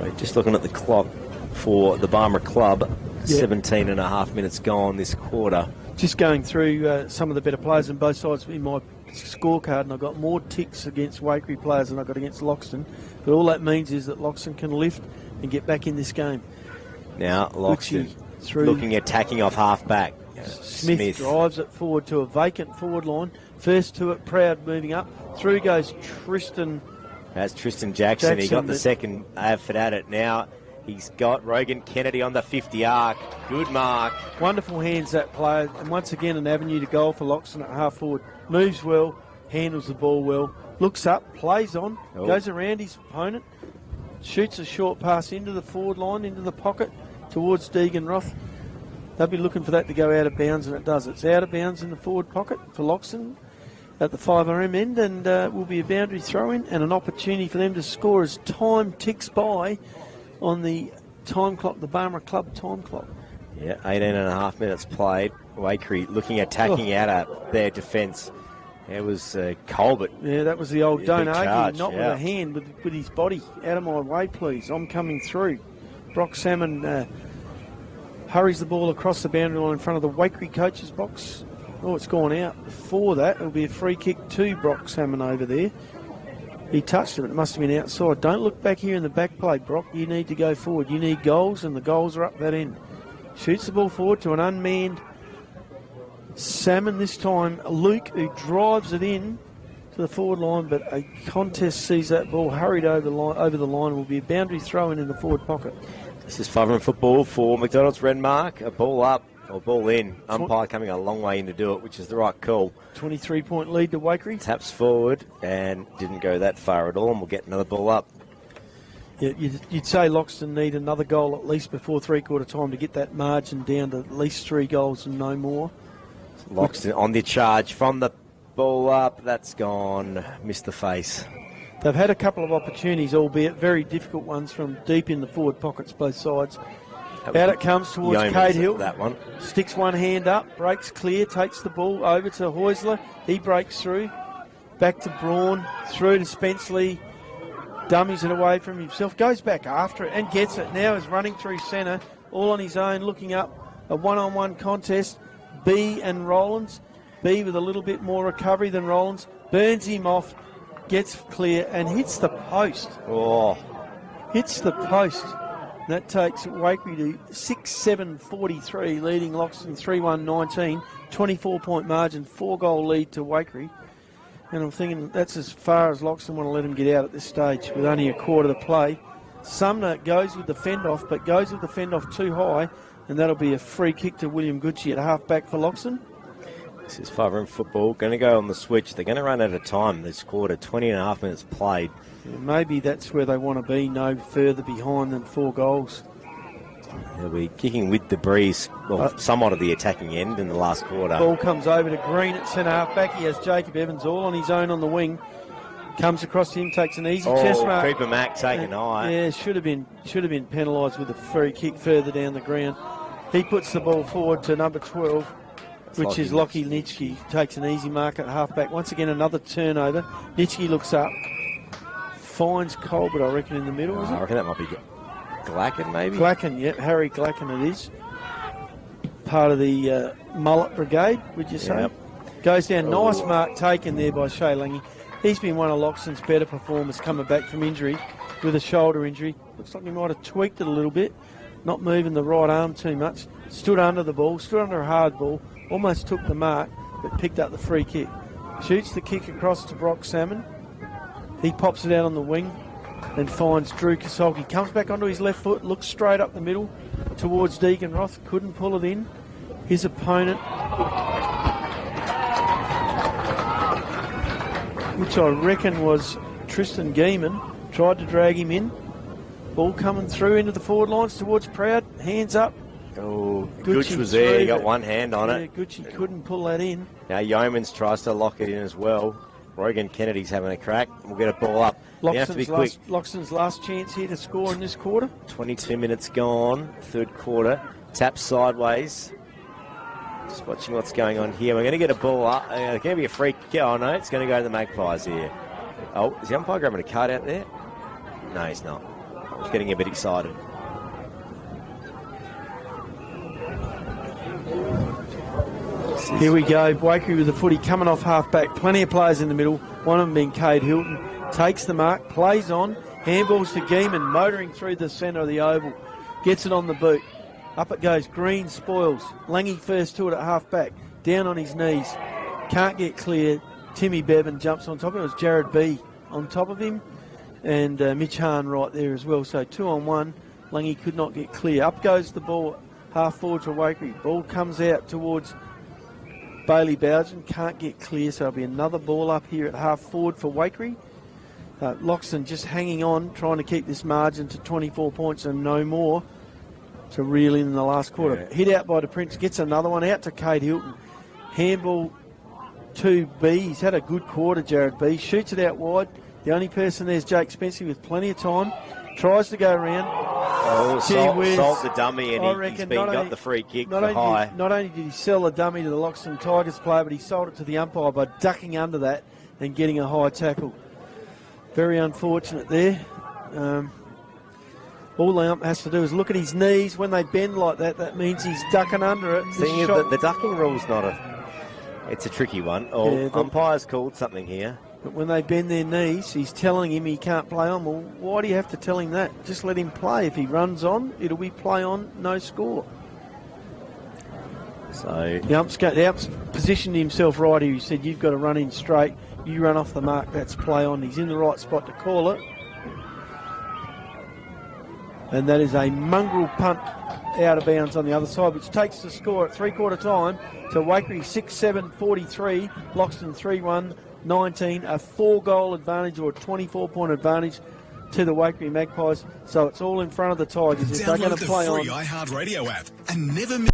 Right, just looking at the clock for the Barmera Club, 17 and a half minutes gone this quarter. Just going through some of the better players on both sides in my scorecard, and I got more ticks against Waikerie players than I got against Loxton. But all that means is that Loxton can lift and get back in this game. Now Loxton looking at attacking off half back. Smith drives it forward to a vacant forward line. First to it, Proud moving up. Through goes Tristan. That's Tristan Jackson. He got the second effort at it. Now he's got Rogan Kennedy on the 50 arc. Good mark. Wonderful hands, that player. And once again, an avenue to goal for Loxton at half forward. Moves well, handles the ball well, looks up, plays on, goes around his opponent. shoots a short pass into the forward line, into the pocket, towards Deegan Roth. They'll be looking for that to go out of bounds, and it does. It's out of bounds in the forward pocket for Loxton at the 5RM end, and will be a boundary throw-in and an opportunity for them to score as time ticks by on the time clock, the Barmera Club time clock. Yeah, 18 and a half minutes played. Waikerie looking attacking out at their defence. It was Colbert. Yeah, that was the old don't argue, charge, not with a hand, with his body. Out of my way, please. I'm coming through. Brock Salmon hurries the ball across the boundary line in front of the Waikerie coach's box. Oh, it's gone out. Before that, it'll be a free kick to Brock Salmon over there. He touched it, but it must have been outside. Don't look back here in the back play, Brock. You need to go forward. You need goals, and the goals are up that end. Shoots the ball forward to an unmanned Salmon this time. Luke, who drives it in to the forward line, but a contest sees that ball hurried over the line. Will be a boundary throw-in in the forward pocket. This is 5 football for McDonald's Renmark. A ball up or ball in. Umpire coming a long way in to do it, which is the right call. 23-point lead to Waikerie. Taps forward and didn't go that far at all, and we'll get another ball up. Yeah, you'd say Loxton need another goal at least before three-quarter time to get that margin down to at least 3 goals and no more. Loxton on the charge from the ball up. That's gone. Missed the face. They've had a couple of opportunities, albeit very difficult ones, from deep in the forward pockets, both sides. Out it comes towards Cade Hill. That one. Sticks one hand up, breaks clear, takes the ball over to Heusler. He breaks through. Back to Braun, through to Spenceley. Dummies it away from himself. Goes back after it and gets it. Now is running through centre, all on his own, looking up. A one-on-one contest. B and Rollins. B with a little bit more recovery than Rollins. Burns him off. Gets clear and hits the post. Oh. Hits the post. That takes Waikerie to 6-7-43, leading Loxton 3-1-19. 24-point margin, 4-goal lead to Waikerie. And I'm thinking that's as far as Loxton want to let him get out at this stage with only a quarter to play. Sumner goes with the fend off, but goes with the fend off too high, and that'll be a free kick to William Gucci at half-back for Loxton. This is 5 football. Going to go on the switch. They're going to run out of time this quarter. 20 and a half minutes played. Yeah, maybe that's where they want to be, no further behind than 4 goals. They'll be kicking with the breeze, well, somewhat of the attacking end in the last quarter. Ball comes over to Green at centre half-back. He has Jacob Evans all on his own on the wing. Comes across to him, takes an easy chest mark. Creeper Mac taking eye. Yeah, should have been penalised with a free kick further down the ground. He puts the ball forward to number 12, which is Lockie Nitschke. Takes an easy mark at half-back. Once again, another turnover. Nitschke looks up. Finds Colbert, I reckon, in the middle, is it? I reckon that might be Glacken, maybe? Glacken, yep. Harry Glacken it is. Part of the mullet brigade, would you say? Yep. Goes down. Nice mark taken there by Shea Lange. He's been one of Loxton's better performers coming back from injury with a shoulder injury. Looks like he might have tweaked it a little bit. Not moving the right arm too much. Stood under the ball, stood under a hard ball. Almost took the mark, but picked up the free kick. Shoots the kick across to Brock Salmon. He pops it out on the wing and finds Drew Kasolki. Comes back onto his left foot, looks straight up the middle towards Deegan Roth. Couldn't pull it in. His opponent, which I reckon was Tristan Geeman, tried to drag him in. Ball coming through into the forward lines towards Proud. Hands up. Oh, Gucci was there. He got one hand on it. Gucci couldn't pull that in. Now Yeomans tries to lock it in as well. Rogan Kennedy's having a crack. We'll get a ball up. Loxton's last chance here to score in this quarter. 22 minutes gone, third quarter. Tap sideways. Just watching what's going on here. We're going to get a ball up. It's going to be a free kick. Oh, no, it's going to go to the Magpies here. Oh, is the umpire grabbing a card out there? No, he's not. I was getting a bit excited. Here we go. Waikerie with the footy coming off half-back. Plenty of players in the middle. One of them being Cade Hilton. Takes the mark, plays on. Handballs to Geeman, motoring through the centre of the oval. Gets it on the boot. Up it goes. Green spoils. Lange first to it at half-back. Down on his knees. Can't get clear. Timmy Bevan jumps on top of him. It was Jared B on top of him. And Mitch Hahn right there as well. So 2-on-1. Lange could not get clear. Up goes the ball. Half forward for Waikerie. Ball comes out towards Bailey Bowden. Can't get clear, so it'll be another ball up here at half forward for Waikerie. Loxton just hanging on, trying to keep this margin to 24 points and no more to reel in the last quarter. Yeah. Hit out by the Prince, gets another one out to Kate Hilton. Handball to B. He's had a good quarter, Jared B. Shoots it out wide. The only person there is Jake Spencer with plenty of time. Tries to go around. Oh, sold the dummy, and he's got the free kick for high. Not only did he sell the dummy to the Loxton Tigers player, but he sold it to the umpire by ducking under that and getting a high tackle. Very unfortunate there. All the ump has to do is look at his knees. When they bend like that, that means he's ducking under it. The ducking rule's it's a tricky one. Umpire's called something here. But when they bend their knees, he's telling him he can't play on. Well, why do you have to tell him that? Just let him play. If he runs on, it'll be play on, no score. So the ump's positioned himself right here. He said, you've got to run in straight. You run off the mark, that's play on. He's in the right spot to call it. And that is a mongrel punt out of bounds on the other side, which takes the score at three-quarter time to Waikerie 6-7-43, Loxton 3-1. 19, a 4-goal advantage or a 24-point advantage to the Waikerie Magpies. So it's all in front of the Tigers if they're going to play on. Download the free iHeartRadio app and never miss.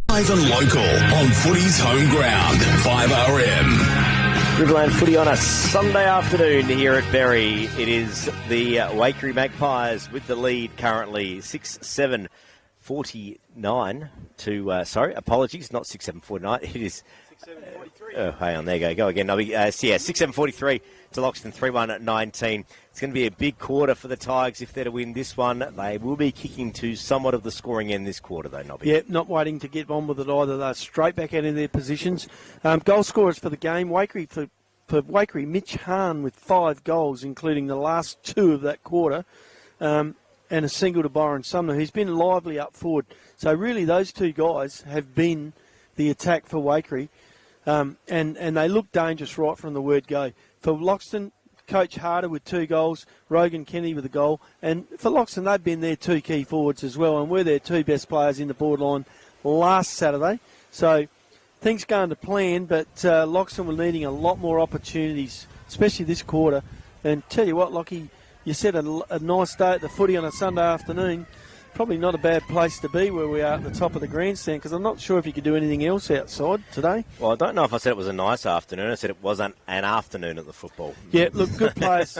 Live and local on Footy's home ground, 5RM. Riverland footy on a Sunday afternoon here at Berry. It is the Waikerie Magpies with the lead currently 6-7-49 to, apologies, not 6-7-49. It is 6-7-43. Hang on, there you go again. 6-7-43 to Loxton 3-1 at 19. It's going to be a big quarter for the Tigers if they're to win this one. They will be kicking to somewhat of the scoring end this quarter, though, Nobby. Yeah, not waiting to get on with it either. They're straight back out in their positions. Goal scorers for the game, Waikerie for Waikerie, Mitch Hahn with 5 goals, including the last 2 of that quarter, and a single to Byron Sumner, who's been lively up forward. So really those 2 guys have been the attack for Waikerie, and they look dangerous right from the word go. For Loxton, Coach Harder with 2 goals, Rogan Kennedy with a goal, and for Loxton they've been their 2 key forwards as well, and we're their 2 best players in the borderline last Saturday. So things going to plan, but Loxton were needing a lot more opportunities, especially this quarter. And tell you what, Lockie, you said a nice day at the footy on a Sunday afternoon. Probably not a bad place to be where we are at the top of the grandstand, because I'm not sure if you could do anything else outside today. Well, I don't know if I said it was a nice afternoon. I said it wasn't an afternoon at the football. Yeah, look, good players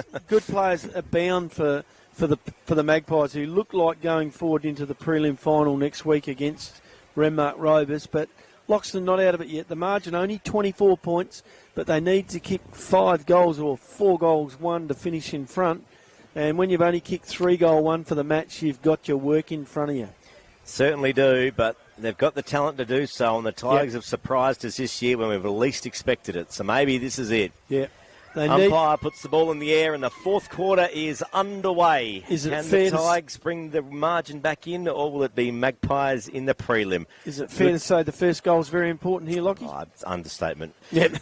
abound for the Magpies, who look like going forward into the prelim final next week against Renmark Rovers. But Loxton not out of it yet. The margin only 24 points, but they need to kick 5 goals or 4 goals, 1 to finish in front. And when you've only kicked 3-goal-1 for the match, you've got your work in front of you. Certainly do, but they've got the talent to do so, and the Tigers have surprised us this year when we've least expected it. So maybe this is it. Yeah. Umpire puts the ball in the air, and the fourth quarter is underway. Is it Can fair the Tigers bring the margin back in, or will it be Magpies in the prelim? Is it fair to say the first goal is very important here, Lockie? Oh, it's understatement. Yep.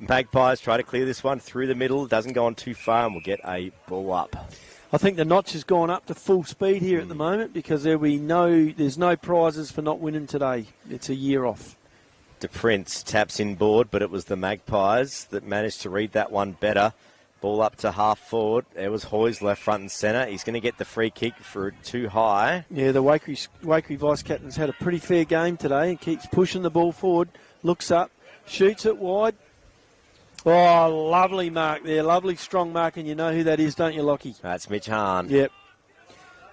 Magpies try to clear this one through the middle. It doesn't go on too far, and we'll get a ball up. I think the notch has gone up to full speed here at the moment because there's no prizes for not winning today. It's a year off. De Prince taps inboard, but it was the Magpies that managed to read that one better. Ball up to half forward. There was Hoyes left front and centre. He's going to get the free kick for too high. Yeah, the Waikerie vice-captain's had a pretty fair game today and keeps pushing the ball forward. Looks up, shoots it wide. Oh, lovely mark there. Lovely strong mark, and you know who that is, don't you, Lockie? That's Mitch Hahn. Yep.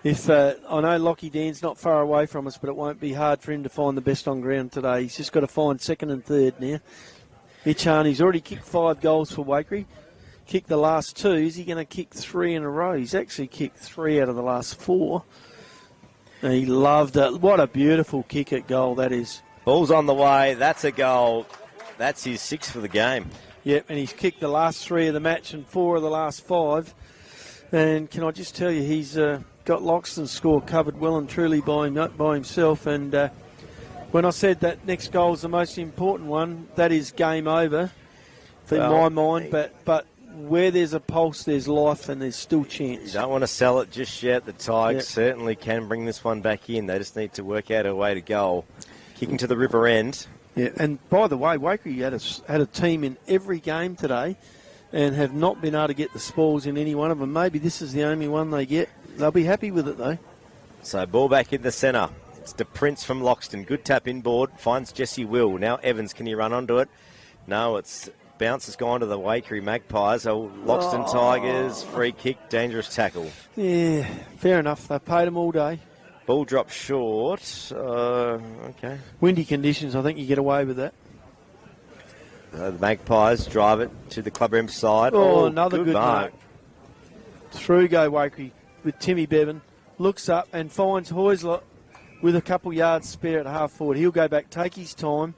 I know Lockie Dan's not far away from us, but it won't be hard for him to find the best on ground today. He's just got to find second and third now. Mitch Hahn, he's already kicked 5 goals for Waikerie. Kicked the last 2. Is he going to kick 3 in a row? He's actually kicked 3 out of the last 4. And he loved it. What a beautiful kick at goal that is. Ball's on the way. That's a goal. That's his 6th for the game. Yep, and he's kicked the last 3 of the match and 4 of the last 5. And can I just tell you, he's got Loxton's score covered well and truly by himself. And when I said that next goal is the most important one, that is game over in my mind. But where there's a pulse, there's life, and there's still chance. You don't want to sell it just yet. The Tigers certainly can bring this one back in. They just need to work out a way to goal. Kicking to the river end. Yeah, and by the way, Waikerie had a team in every game today and have not been able to get the spoils in any one of them. Maybe this is the only one they get. They'll be happy with it, though. So ball back in the centre. It's De Prince from Loxton. Good tap inboard. Finds Jesse Will. Now Evans, can he run onto it? No, it's bounce has gone to the Waikerie Magpies. Loxton Tigers, free kick, dangerous tackle. Yeah, fair enough. They paid them all day. Ball dropped short. Okay. Windy conditions, I think you get away with that. The Magpies drive it to the club side. Another good mark. Through go Waikerie with Timmy Bevan. Looks up and finds Hoysler with a couple yards spare at half forward. He'll go back, take his time.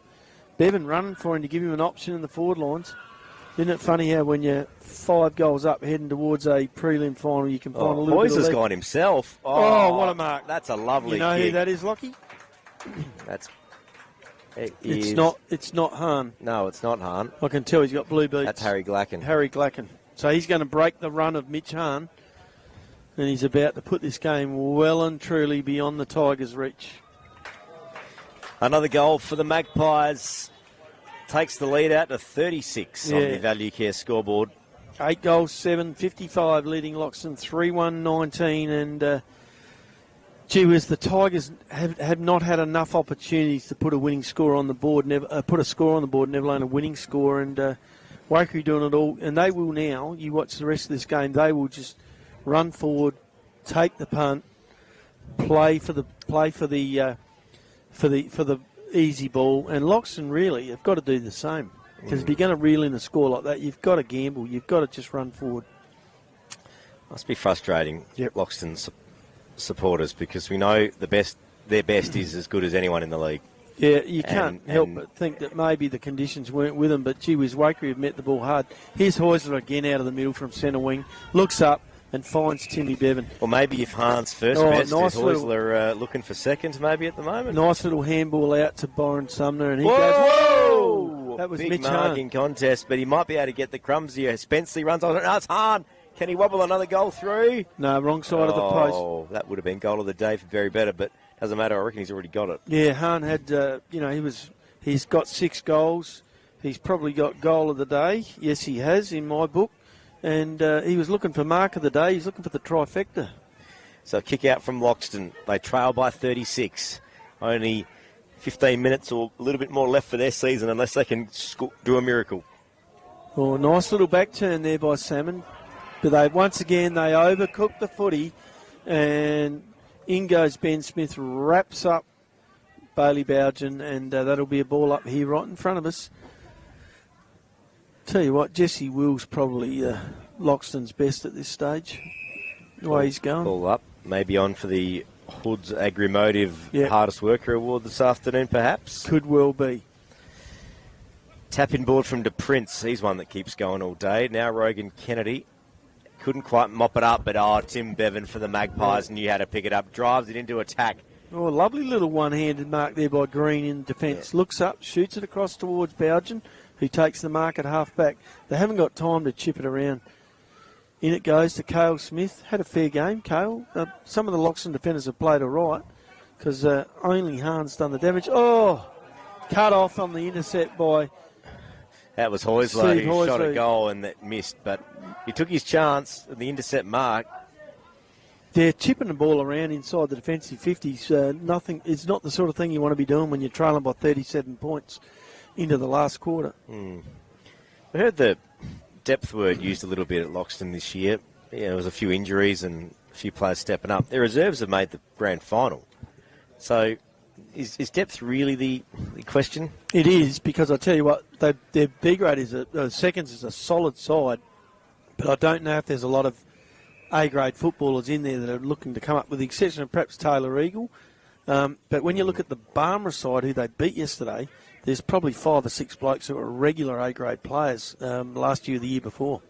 Bevan running for him to give him an option in the forward lines. Isn't it funny how when you're 5 goals up heading towards a prelim final, you can find a little bit of Hoyes has leg. gone himself. What a mark. That's a lovely You know kick. who that is, Lockie? It's not Hahn. No, it's not Hahn. I can tell he's got blue boots. That's Harry Glacken. Harry Glacken. So he's going to break the run of Mitch Hahn, and he's about to put this game well and truly beyond the Tigers' reach. Another goal for the Magpies. Takes the lead out to 36 on the Value Care scoreboard. 8 goals, 7-55, leading Loxton 3-1-19. And, gee whiz, the Tigers have not had enough opportunities to put a winning score on the board, never alone a winning score. And Waikerie doing it all. And they will now, you watch the rest of this game, they will just run forward, take the punt, play for the easy ball, and Loxton really have got to do the same. Because if you're going to reel in a score like that, you've got to gamble. You've got to just run forward. Must be frustrating, Loxton's supporters, because we know their best is as good as anyone in the league. Yeah, you can't help but think that maybe the conditions weren't with them, but gee whiz, Waikerie have met the ball hard. Here's Hoysler again out of the middle from centre wing, looks up and finds Timmy Bevan. Or maybe if Hahn's first best is Hoysler looking for second maybe at the moment. Nice little handball out to Byron Sumner, and he goes, whoa! That was big Mitch marking Hahn. contest, but he might be able to get the crumbs here. Spenceley runs on it. No, it's Hahn. Can he wobble another goal through? No, wrong side of the post. Oh, that would have been goal of the day for Barry Better, but doesn't matter. I reckon he's already got it. Yeah, Hahn had, he's got 6 goals. He's probably got goal of the day. Yes, he has in my book. And he was looking for mark of the day. He's looking for the trifecta. So kick out from Loxton. They trail by 36. Only 15 minutes or a little bit more left for their season unless they can do a miracle. Oh, nice little back turn there by Salmon. But they overcooked the footy. And in goes Ben Smith, wraps up Bailey Bowden, and that'll be a ball up here right in front of us. Tell you what, Jesse Will's probably Loxton's best at this stage, the way he's going. Ball up, maybe on for the Hood's Agrimotive Hardest Worker Award this afternoon, perhaps. Could well be. Tap-in board from De Prince. He's one that keeps going all day. Now Rogan Kennedy. Couldn't quite mop it up, but Tim Bevan for the Magpies knew how to pick it up. Drives it into attack. Oh, a lovely little one-handed mark there by Green in defence. Yeah. Looks up, shoots it across towards Bowden, who takes the mark at half-back. They haven't got time to chip it around. In it goes to Cale Smith. Had a fair game, Cale. Some of the Loxton defenders have played all right because only Hahn's done the damage. Oh, cut off on the intercept by... That was Hoisler who shot a goal and that missed, but he took his chance at the intercept mark. They're chipping the ball around inside the defensive 50s. Nothing. It's not the sort of thing you want to be doing when you're trailing by 37 points into the last quarter. I heard the depth word used a little bit at Loxton this year. Yeah, there was a few injuries and a few players stepping up. Their reserves have made the grand final. So is depth really the question? It is, because I tell you what, their B grade is seconds is a solid side, but I don't know if there's a lot of A grade footballers in there that are looking to come up, with the exception of perhaps Taylor Eagle. But when you look at the Barmera side, who they beat yesterday, there's probably 5 or 6 blokes who are regular A grade players last year or the year before.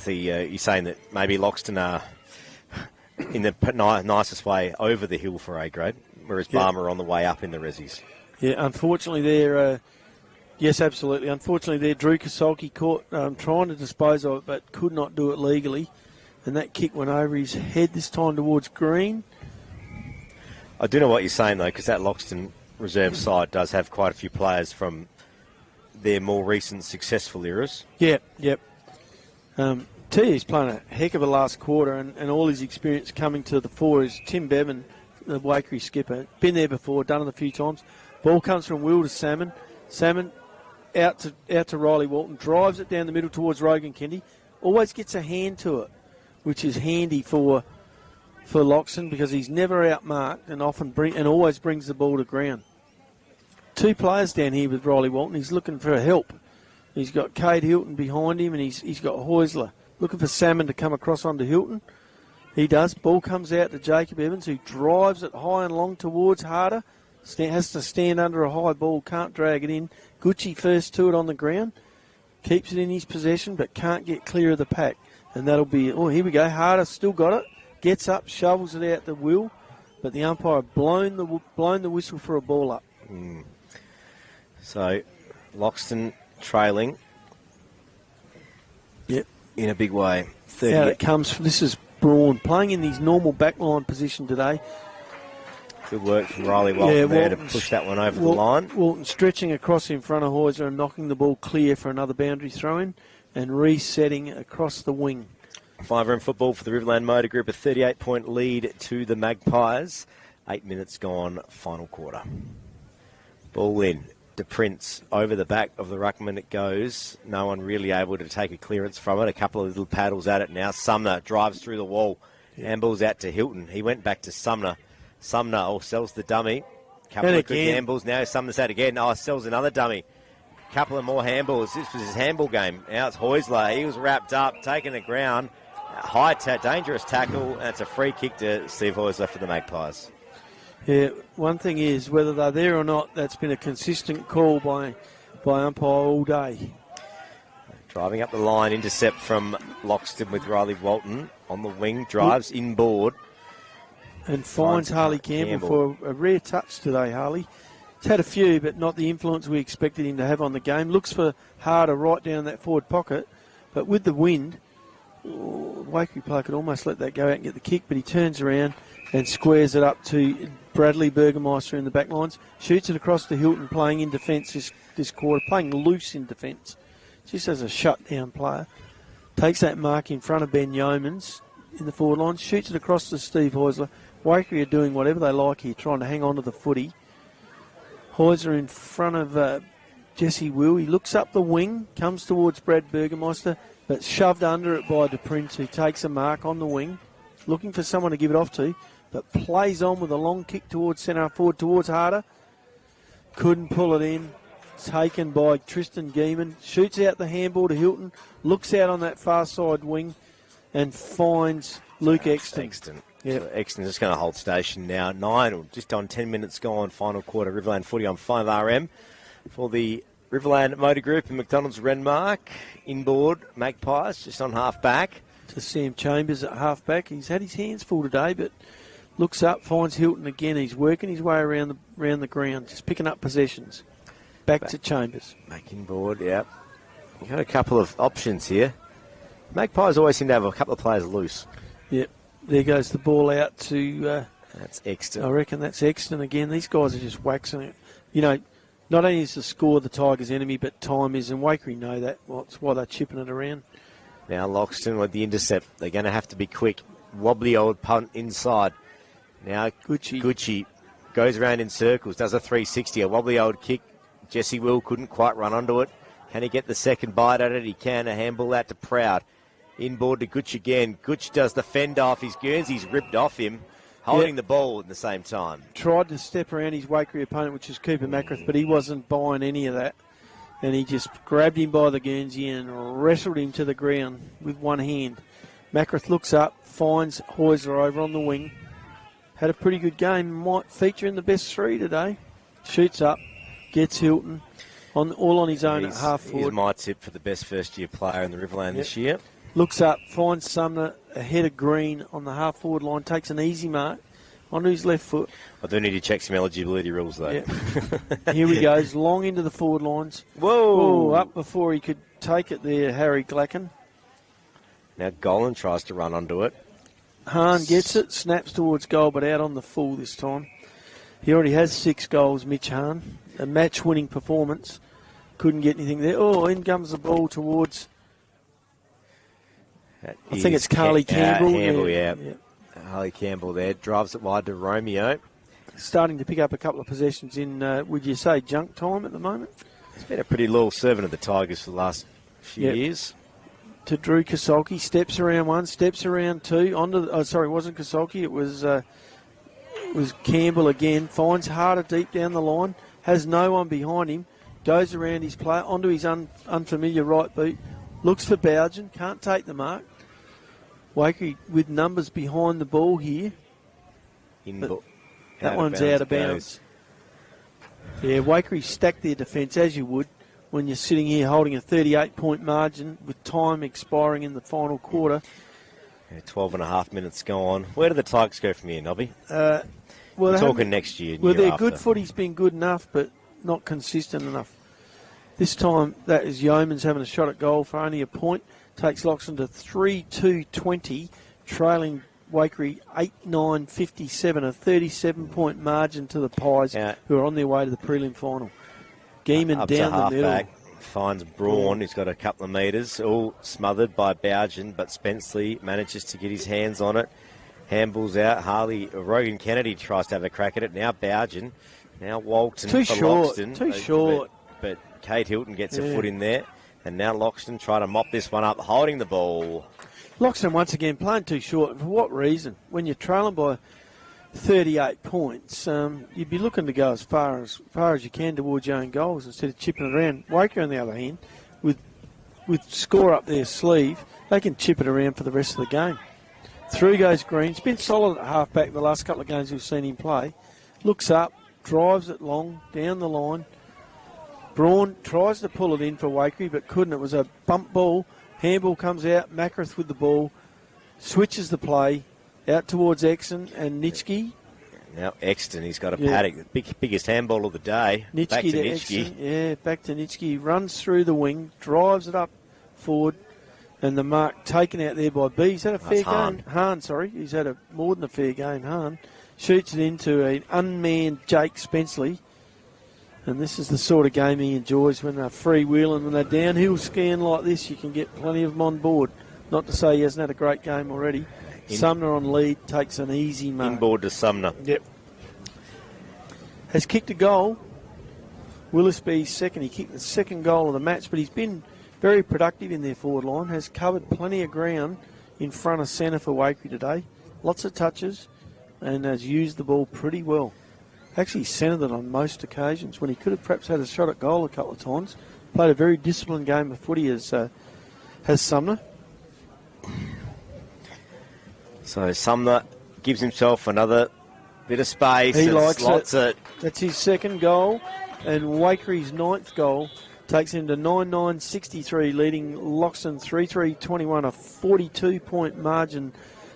You're saying that maybe Loxton are, in the nicest way, over the hill for A grade, whereas Barmera are on the way up in the resis. Yeah, unfortunately they're... yes, absolutely. Unfortunately, there, Drew Kasolki caught trying to dispose of it, but could not do it legally. And that kick went over his head, this time towards Green. I do know what you're saying, though, because that Loxton reserve side does have quite a few players from their more recent successful eras. Yep. He's playing a heck of a last quarter, and all his experience coming to the fore is Tim Bevan, the Waikerie skipper. Been there before, done it a few times. Ball comes from Will to Salmon. Salmon out to Riley Walton, drives it down the middle towards Rogan Kennedy. Always gets a hand to it, which is handy for Loxton because he's never outmarked and always brings the ball to ground. 2 players down here with Riley Walton. He's looking for help. He's got Cade Hilton behind him, and he's got Hoisler looking for Salmon to come across onto Hilton. He does. Ball comes out to Jacob Evans, who drives it high and long towards Harder. Has to stand under a high ball, can't drag it in. Gucci first to it on the ground. Keeps it in his possession, but can't get clear of the pack. And that'll be... Oh, here we go. Harder still got it. Gets up, shovels it out to Will. But the umpire blown the whistle for a ball up. So, Loxton trailing. Yep. In a big way. 30. Out it comes. This is Braun playing in his normal backline position today. Good work from Riley Walton there to push that one over the line. Walton stretching across in front of Hoiser and knocking the ball clear for another boundary throw-in and resetting across the wing. 5-room football for the Riverland Motor Group, a 38-point lead to the Magpies. 8 minutes gone, final quarter. Ball in. De Prince over the back of the ruckman it goes. No one really able to take a clearance from it. A couple of little paddles at it now. Sumner drives through the wall. Handballs out to Hilton. He went back to Sumner. Sumner sells the dummy. Couple of good handballs. Now Sumner's out again. Sells another dummy. Couple of more handballs. This was his handball game. Now it's Hoisler. He was wrapped up, taking the ground. Dangerous tackle. And it's a free kick to Steve Hoisler for the Magpies. Yeah, one thing is, whether they're there or not, that's been a consistent call by umpire all day. Driving up the line, intercept from Loxton with Riley Walton on the wing. Drives inboard. And finds Harley Campbell for a rare touch today, Harley. He's had a few, but not the influence we expected him to have on the game. Looks for Harder right down that forward pocket, but with the wind, Waikerie player could almost let that go out and get the kick, but he turns around and squares it up to Bradley Burgermeister in the back lines. Shoots it across to Hilton, playing in defence this quarter, playing loose in defence. Just as a shutdown player. Takes that mark in front of Ben Yeomans in the forward line. Shoots it across to Steve Hoisler. Waikerie are doing whatever they like here, trying to hang on to the footy. Hoisler in front of Jesse Will. He looks up the wing, comes towards Brad Burgermeister, but shoved under it by De Prince, who takes a mark on the wing, looking for someone to give it off to, but plays on with a long kick towards centre forward, towards Harder. couldn't pull it in. Taken by Tristan Geeman. Shoots out the handball to Hilton. Looks out on that far side wing and finds Luke Exton. Yep. So Exton just going to hold station now. 9 or just on 10 minutes gone. Final quarter. Riverland footy on 5RM for the Riverland Motor Group and McDonald's Renmark. Inboard, Magpies just on half back. To Sam Chambers at half back. He's had his hands full today, but looks up, finds Hilton again. He's working his way around the ground, just picking up possessions. Back to Chambers. Back inboard, yep. You've got a couple of options here. Magpies always seem to have a couple of players loose. Yep. There goes the ball out to... that's Exton. I reckon that's Exton again. These guys are just waxing it. You know, not only is the score the Tigers' enemy, but time is, and Waikerie know that. Well, that's why they're chipping it around. Now Loxton with the intercept. They're going to have to be quick. Wobbly old punt inside. Now Gucci goes around in circles, does a 360, a wobbly old kick. Jesse Will couldn't quite run onto it. Can he get the second bite at it? He can. A handball out to Proud. Inboard to Gooch again. Gooch does the fend off. His Guernsey's ripped off him, holding the ball at the same time. Tried to step around his Waikerie opponent, which is Cooper Macrath, but he wasn't buying any of that. And he just grabbed him by the Guernsey and wrestled him to the ground with one hand. Macrath looks up, finds Heusler over on the wing. Had a pretty good game. Might feature in the best three today. Shoots up, gets Hilton. All on his own at half forward. He's my tip for the best first-year player in the Riverland this year. Looks up, finds Sumner ahead of Green on the half-forward line, takes an easy mark onto his left foot. I do need to check some eligibility rules, though. Yeah. Here he goes, long into the forward lines. Whoa! Up before he could take it there, Harry Glacken. Now Golan tries to run onto it. Hahn gets it, snaps towards goal, but out on the full this time. He already has 6 goals, Mitch Hahn. A match-winning performance. Couldn't get anything there. Oh, in comes the ball towards... I think it's Carly Campbell. Yeah. Harley Campbell there. Drives it wide to Romeo. Starting to pick up a couple of possessions in, would you say, junk time at the moment? He's been a pretty loyal servant of the Tigers for the last few years. To Drew Kasolki. Steps around one, steps around two. It wasn't Kasolki. It was Campbell again. Finds Harder deep down the line. Has no one behind him. Goes around his player onto his unfamiliar right boot. Looks for Bougen. Can't take the mark. Waikerie with numbers behind the ball here. That one's out of bounds. Yeah, Waikerie stacked their defence as you would when you're sitting here holding a 38-point margin with time expiring in the final quarter. 12 and a half minutes gone. Where do the Tigers go from here, Nobby? We're talking next year. Well, their good footy's been good enough, but not consistent enough. This time, that is Yeomans having a shot at goal for only a point. Takes Loxton to 3-2-20, trailing Waikerie 8-9-57, a 37-point margin to the Pies, who are on their way to the prelim final. Geeman down the middle. Back, finds Braun, who's got a couple of metres, all smothered by Bougen, but Spenceley manages to get his hands on it. Handballs out. Rogan Kennedy tries to have a crack at it. Now Bougen. Now Walton for Loxton. Too short. But Kate Hilton gets a foot in there. And now Loxton trying to mop this one up, holding the ball. Loxton once again playing too short. For what reason? When you're trailing by 38 points, you'd be looking to go as far as you can towards your own goals instead of chipping it around. Waikerie, on the other hand, with score up their sleeve, they can chip it around for the rest of the game. Through goes Green. He's been solid at half-back the last couple of games we've seen him play. Looks up, drives it long, down the line. Braun tries to pull it in for Waikerie, but couldn't. It was a bump ball. Handball comes out. Macrath with the ball. Switches the play out towards Exton and Nitschke. Now Exton, he's got a paddock. The biggest handball of the day. Nitschke back to Nitschke. Exton. Yeah, back to Nitschke. Runs through the wing. Drives it up forward. And the mark taken out there by B. He's had a fair game. Hahn, sorry. He's had more than a fair game. Hahn shoots it into an unmanned Jake Spenceley. And this is the sort of game he enjoys when they're freewheeling. When they're downhill skiing like this, you can get plenty of them on board. Not to say he hasn't had a great game already. Sumner on lead, takes an easy mark. Inboard to Sumner. Yep. Has kicked a goal. Willisby's second. He kicked the second goal of the match, but he's been very productive in their forward line. Has covered plenty of ground in front of centre for Waikerie today. Lots of touches and has used the ball pretty well. Actually centred it on most occasions when he could have perhaps had a shot at goal a couple of times. Played a very disciplined game of footy has Sumner. So Sumner gives himself another bit of space. He and likes slots it. That's his second goal, and Waikere's 9th goal takes him to 9-9-63, leading Loxton 3-3-21, a 42-point margin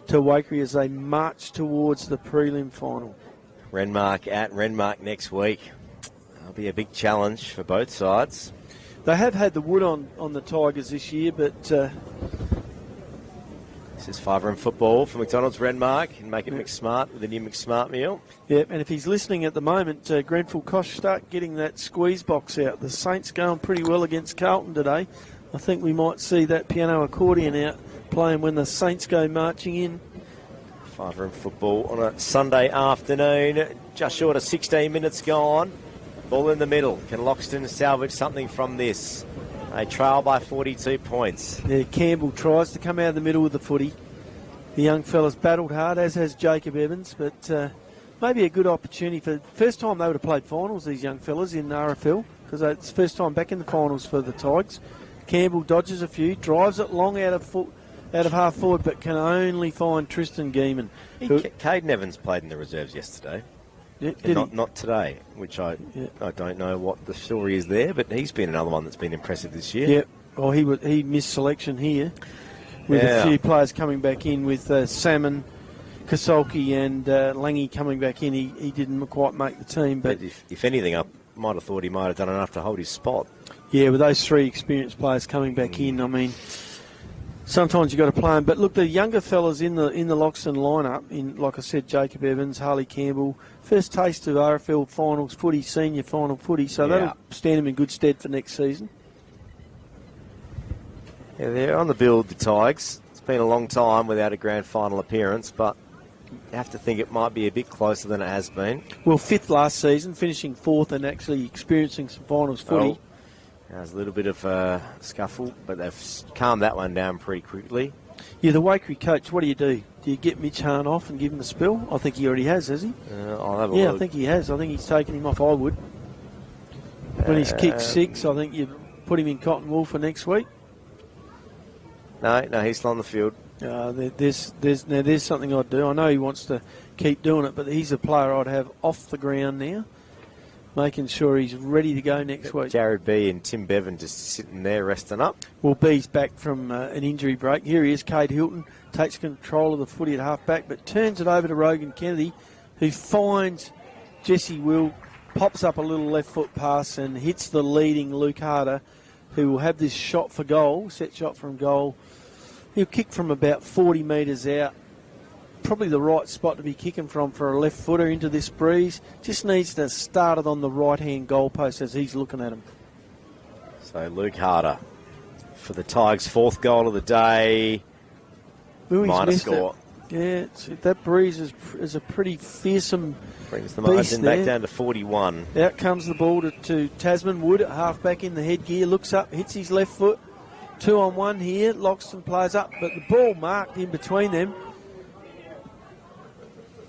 to Waikerie as they march towards the prelim final. Renmark at Renmark next week. That'll be a big challenge for both sides. They have had the wood on the Tigers this year, but... This is 5-room football for McDonald's Renmark and make it McSmart with the new McSmart meal. Yep, and if he's listening at the moment, Grenfell Kosh start getting that squeeze box out. The Saints going pretty well against Carlton today. I think we might see that piano accordion out playing when the Saints go marching in. 5-room football on a Sunday afternoon. Just short of 16 minutes gone. Ball in the middle. Can Loxton salvage something from this? They trail by 42 points. Yeah, Campbell tries to come out of the middle with the footy. The young fella's battled hard, as has Jacob Evans, but maybe a good opportunity for... First time they would have played finals, these young fellas, in RFL, because it's first time back in the finals for the Tigers. Campbell dodges a few, drives it long out of half forward, but can only find Tristan Geeman. Caden Evans played in the reserves yesterday. Yeah, not today, which I don't know what the story is there, but he's been another one that's been impressive this year. Yeah, well, he missed selection here with a few players coming back in with Salmon, Kasolki and Lange coming back in. He didn't quite make the team. But if anything, I might have thought he might have done enough to hold his spot. Yeah, with those 3 experienced players coming back in, I mean... Sometimes you've got to play them. But look, the younger fellas in the Loxton lineup, like I said, Jacob Evans, Harley Campbell, first taste of RFL finals footy, senior final footy, so that'll stand them in good stead for next season. Yeah, they're on the build, the Tigers. It's been a long time without a grand final appearance, but you have to think it might be a bit closer than it has been. Well, 5th last season, finishing 4th and actually experiencing some finals footy. There's a little bit of a scuffle, but they've calmed that one down pretty quickly. Yeah, the Waikerie coach, what do? Do you get Mitch Hahn off and give him a spell? I think he already has he? I'll have a look. I think he has. I think he's taken him off, I would. When he's kicked 6, I think you put him in cotton wool for next week. No, he's still on the field. There's something I'd do. I know he wants to keep doing it, but he's a player I'd have off the ground now, making sure he's ready to go next week. Jared B and Tim Bevan just sitting there resting up. Well, B's back from an injury break. Here he is, Cade Hilton, takes control of the footy at half-back, but turns it over to Rogan Kennedy, who finds Jesse Will, pops up a little left foot pass and hits the leading Luke Harder, who will have this shot for goal, set shot from goal. He'll kick from about 40 metres out. Probably the right spot to be kicking from for a left footer into this breeze. Just needs to start it on the right-hand goalpost as he's looking at him. So Luke Harder for the Tigers' 4th goal of the day. Minor score. Yeah, that breeze is a pretty fearsome. Brings the margin back down to 41. Out comes the ball to Tasman Wood at half-back in the headgear. Looks up, hits his left foot. 2-on-1 here. Loxton plays up, but the ball marked in between them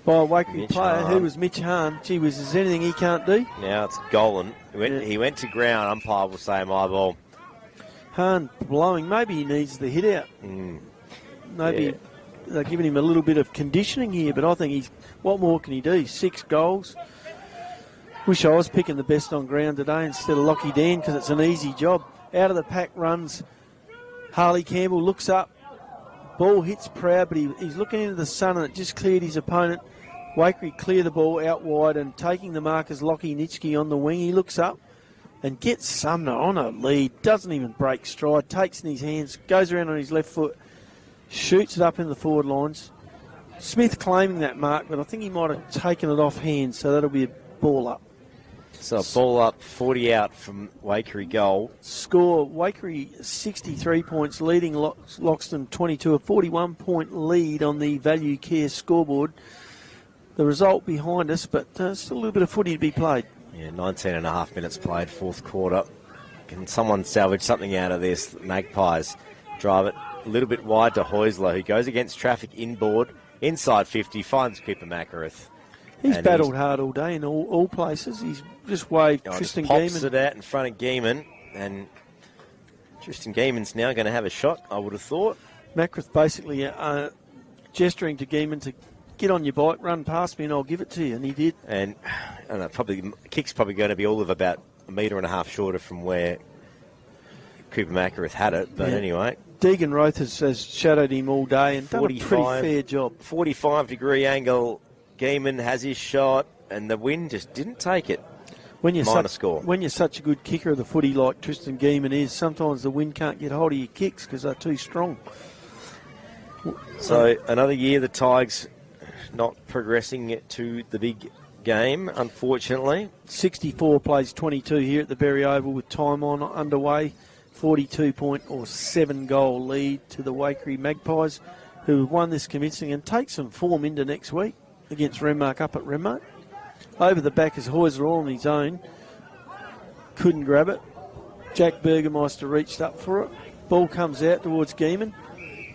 by a Waikerie player who was Mitch Hahn. Gee whiz, is there anything he can't do? Now it's Golan. He went to ground. Umpire will say my ball. Hahn blowing. Maybe he needs the hit out. Maybe they're giving him a little bit of conditioning here, but I think what more can he do? 6 goals. Wish I was picking the best on ground today instead of Lockie Dan, because it's an easy job. Out of the pack runs Harley Campbell, looks up. Ball hits Proud, but he's looking into the sun and it just cleared his opponent. Waikerie clear the ball out wide and taking the mark is Lockie Nitschke on the wing. He looks up and gets Sumner on a lead. Doesn't even break stride. Takes in his hands, goes around on his left foot, shoots it up in the forward lines. Smith claiming that mark, but I think he might have taken it off hand, so that'll be a ball up. So ball up, 40 out from Waikerie goal. Score, Waikerie 63 points, leading Loxton 22, a 41-point lead on the Value Care scoreboard. The result behind us, but still a little bit of footy to be played. Yeah, 19 and a half minutes played, 4th quarter. Can someone salvage something out of this? Magpies drive it a little bit wide to Heusler, who goes against traffic inboard, inside 50, finds Cooper Macarath. He's And battled hard all day in all places. He's just waved Tristan pops Geeman. it out in front of Geeman, and Tristan Geeman's now going to have a shot, I would have thought. Macrath basically gesturing to Geeman to get on your bike, run past me, and I'll give it to you, and he did. And I don't know, probably kick's probably going to be all of about 1.5 metres shorter from where Cooper Macrath had it, but anyway. Deegan Roth has shadowed him all day and done a pretty fair job. 45-degree angle. Geeman has his shot, and the wind just didn't take it. When you're Minor such a good kicker of the footy like Tristan Geeman is, sometimes the wind can't get hold of your kicks because they're too strong. So another year the Tigers not progressing to the big game, unfortunately. 64 plays 22 here at the Berry Oval with time on underway. 42-point or 7-goal lead to the Waikerie Magpies, who have won this convincing and take some form into next week against Renmark up at Renmark. Over the back is Heuser all on his own. Couldn't grab it. Jack Burgermeister reached up for it. Ball comes out towards Geeman.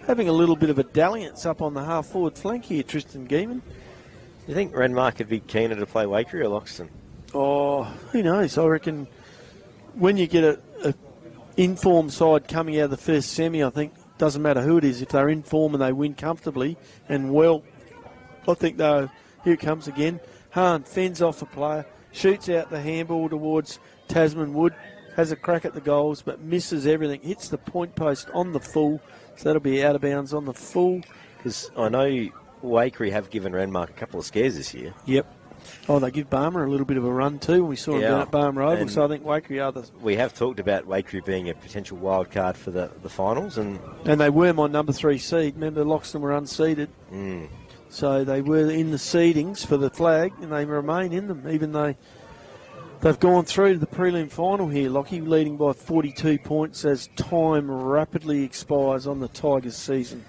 Having a little bit of a dalliance up on the half-forward flank here, Tristan Geeman. Do you think Renmark would be keener to play Waikerie or Loxton? Oh, who knows? I reckon when you get a in-form side coming out of the first semi, I think, doesn't matter who it is, if they're in form and they win comfortably and well, I think here it comes again. Hahn fends off a player, shoots out the handball towards Tasman Wood, has a crack at the goals but misses everything, hits the point post on the full, so that'll be out of bounds on the full. Because I know Waikerie have given Renmark a couple of scares this year. Yep. Oh, they give Barmer a little bit of a run too. We saw him down at Barmer Oval, so I think Waikerie are the... We have talked about Waikerie being a potential wild card for the finals. And they were my number 3 seed. Remember, Loxton were unseeded. So they were in the seedings for the flag, and they remain in them, even though they've gone through to the prelim final here. Lockie leading by 42 points as time rapidly expires on the Tigers season.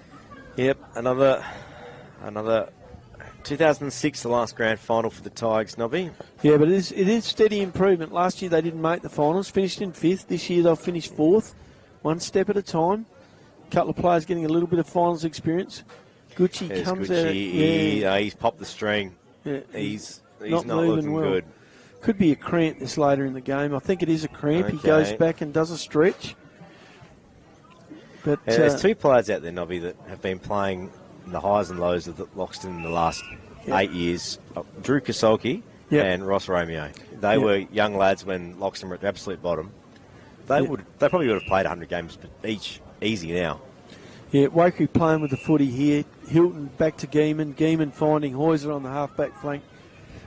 Yep, another 2006, the last grand final for the Tigers, Nobby. Yeah, but it is steady improvement. Last year they didn't make the finals, finished in 5th. This year they'll finish 4th, one step at a time. A couple of players getting a little bit of finals experience. Gucci comes out. He's popped the string. Yeah, he's not looking well. good. Could be a cramp this later in the game. I think it is a cramp. Okay. He goes back and does a stretch. But there's 2 players out there, Nobby, that have been playing the highs and lows of the Loxton in the last 8 years. Drew Kasolki and Ross Romeo. They were young lads when Loxton were at the absolute bottom. They probably would have played 100 games each easy now. Yeah, Waikerie playing with the footy here. Hilton back to Geeman. Geeman finding Heuser on the half-back flank.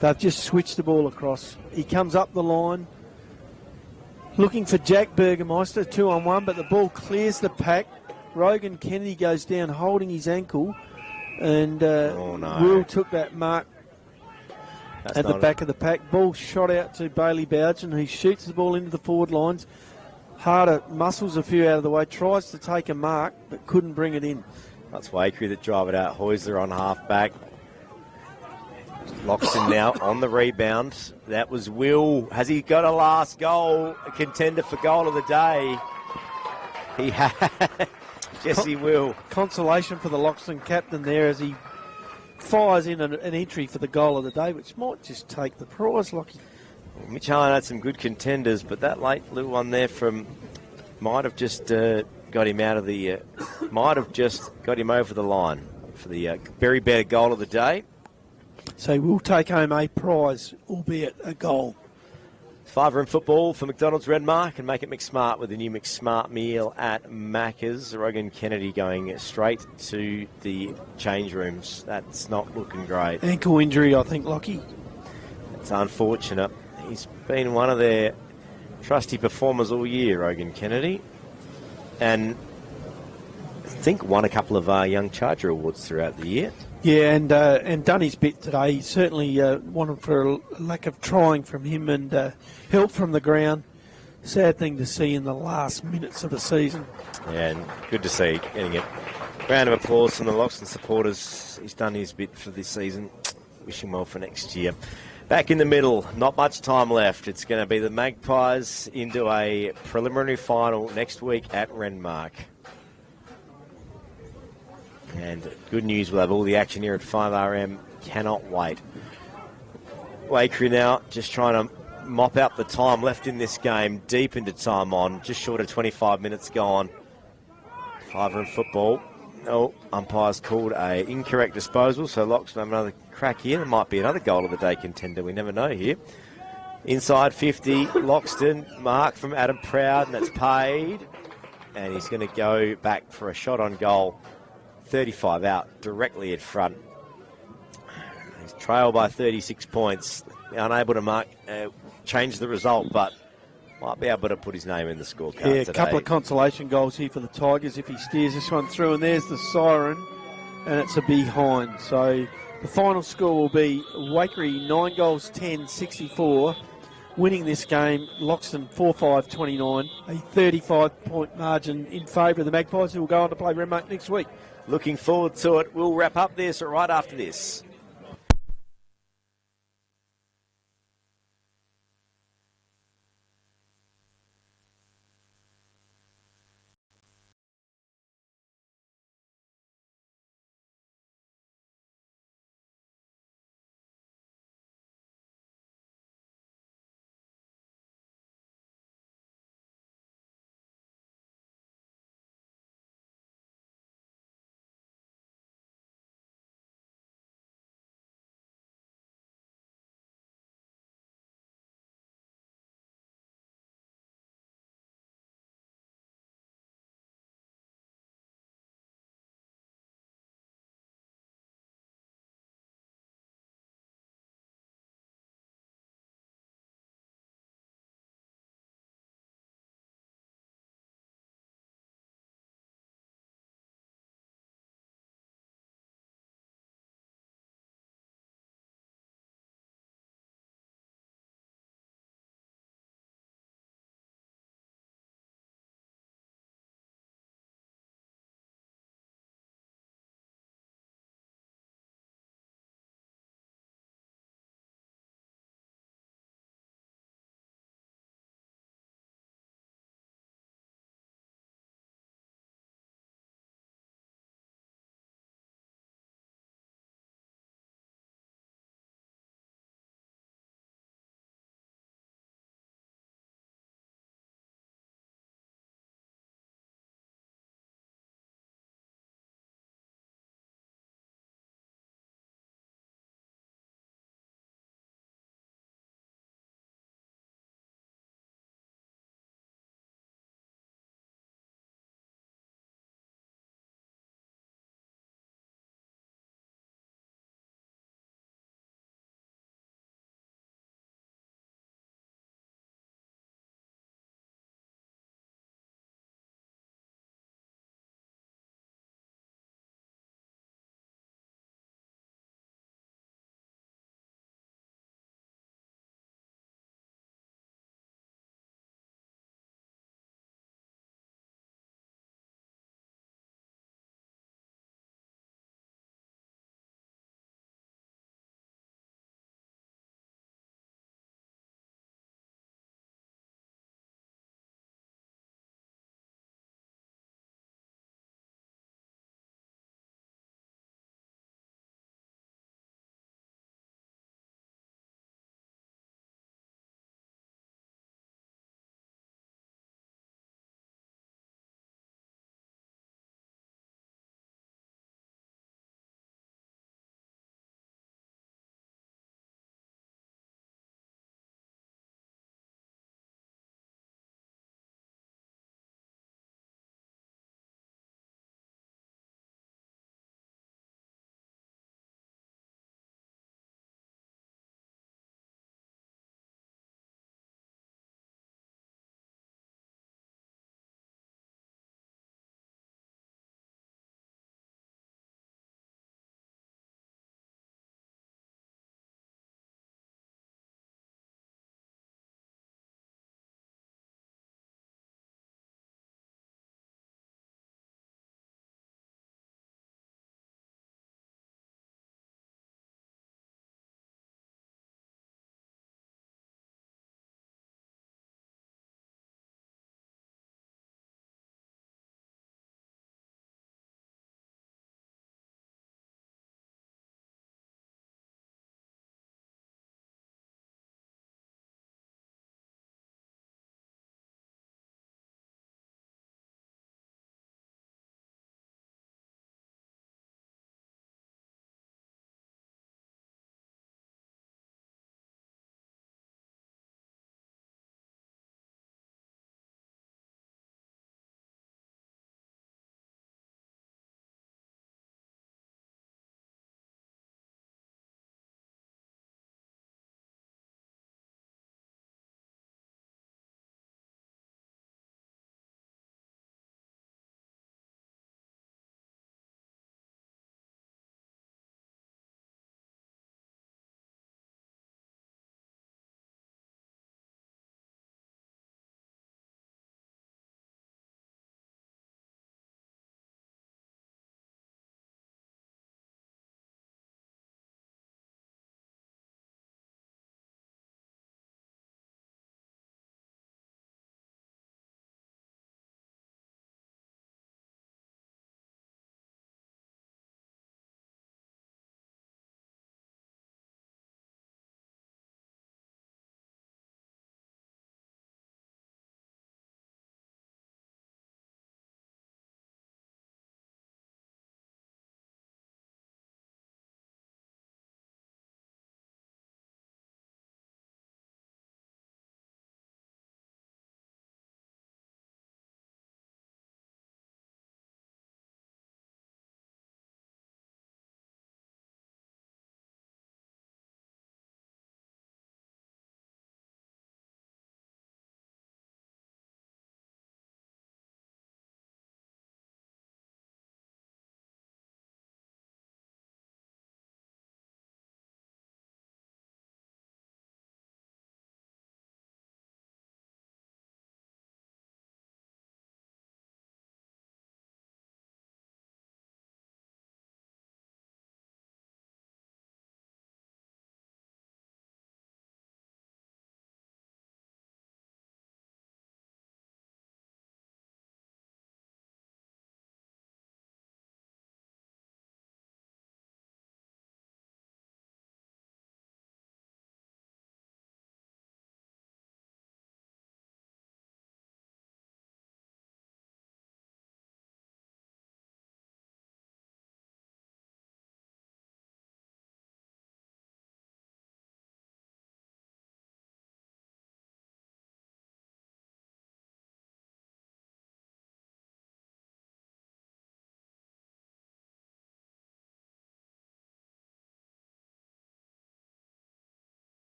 They've just switched the ball across. He comes up the line, looking for Jack Burgermeister, 2-on-1, but the ball clears the pack. Rogan Kennedy goes down holding his ankle, and Will took that mark at the back of the pack. Ball shot out to Bailey Bougen, who shoots the ball into the forward lines. Harder muscles a few out of the way, tries to take a mark, but couldn't bring it in. That's Waikerie that drive it out. Heuser on half-back. Loxton now on the rebound. That was Will. Has he got a last goal? A contender for goal of the day. He had. Jesse Will. Consolation for the Loxton captain there as he fires in an entry for the goal of the day, which might just take the prize, Lockie. Mitch Allen had some good contenders, but that late little one there might have just got him out of the... might have just got him over the line for the very better goal of the day. So we'll take home a prize, albeit a goal. Five-room football for McDonald's Renmark, and make it McSmart with the new McSmart meal at Macca's. Rogan Kennedy going straight to the change rooms. That's not looking great. Ankle injury, I think, Lockie. It's unfortunate. He's been one of their trusty performers all year, Rogan Kennedy. And I think won a couple of Young Charger awards throughout the year. Yeah, and done his bit today. He certainly wanted for a lack of trying from him and help from the ground. Sad thing to see in the last minutes of the season. Yeah, and good to see getting a round of applause from the Loxton supporters. He's done his bit for this season. Wish him well for next year. Back in the middle, not much time left. It's going to be the Magpies into a preliminary final next week at Renmark. And good news, we'll have all the action here at 5RM. Cannot wait. Waikerie now just trying to mop out the time left in this game, deep into time on, just short of 25 minutes gone. Fiver in football. Oh, umpire's called a incorrect disposal, so Loxton have another crack here. There might be another goal of the day contender, we never know here. Inside 50, Loxton, mark from Adam Proud, and that's paid. And he's going to go back for a shot on goal. 35 out, directly in front. He's trailed by 36 points. Unable to change the result, but might be able to put his name in the scorecard today. A couple of consolation goals here for the Tigers if he steers this one through. And there's the siren, and it's a behind. So the final score will be Waikerie 9 goals 10, 64. Winning this game, Loxton 4-5-29, a 35-point margin in favour of the Magpies, who will go on to play Renmark next week. Looking forward to it. We'll wrap up this right after this.